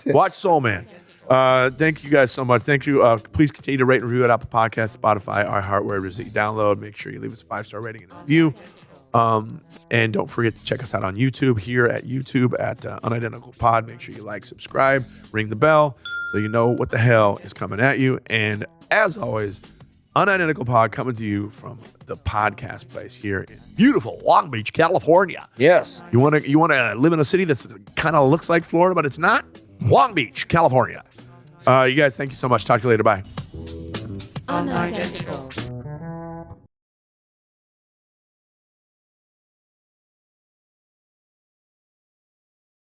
S1: Watch Soul Man. Thank you guys so much. Thank you. Please continue to rate and review at Apple Podcasts, Spotify, iHeart, wherever it is that you download. Make sure you leave us a 5-star rating and a review. And don't forget to check us out on YouTube here at YouTube at Unidentical Pod. Make sure you like, subscribe, ring the bell so you know what the hell is coming at you. And as always, Unidentical Pod coming to you from the podcast place here in beautiful Long Beach, California.
S3: Yes.
S1: You want to live in a city that's kind of looks like Florida, but it's not? Long Beach, California. You guys, thank you so much. Talk to you later. Bye.
S4: Unidentical.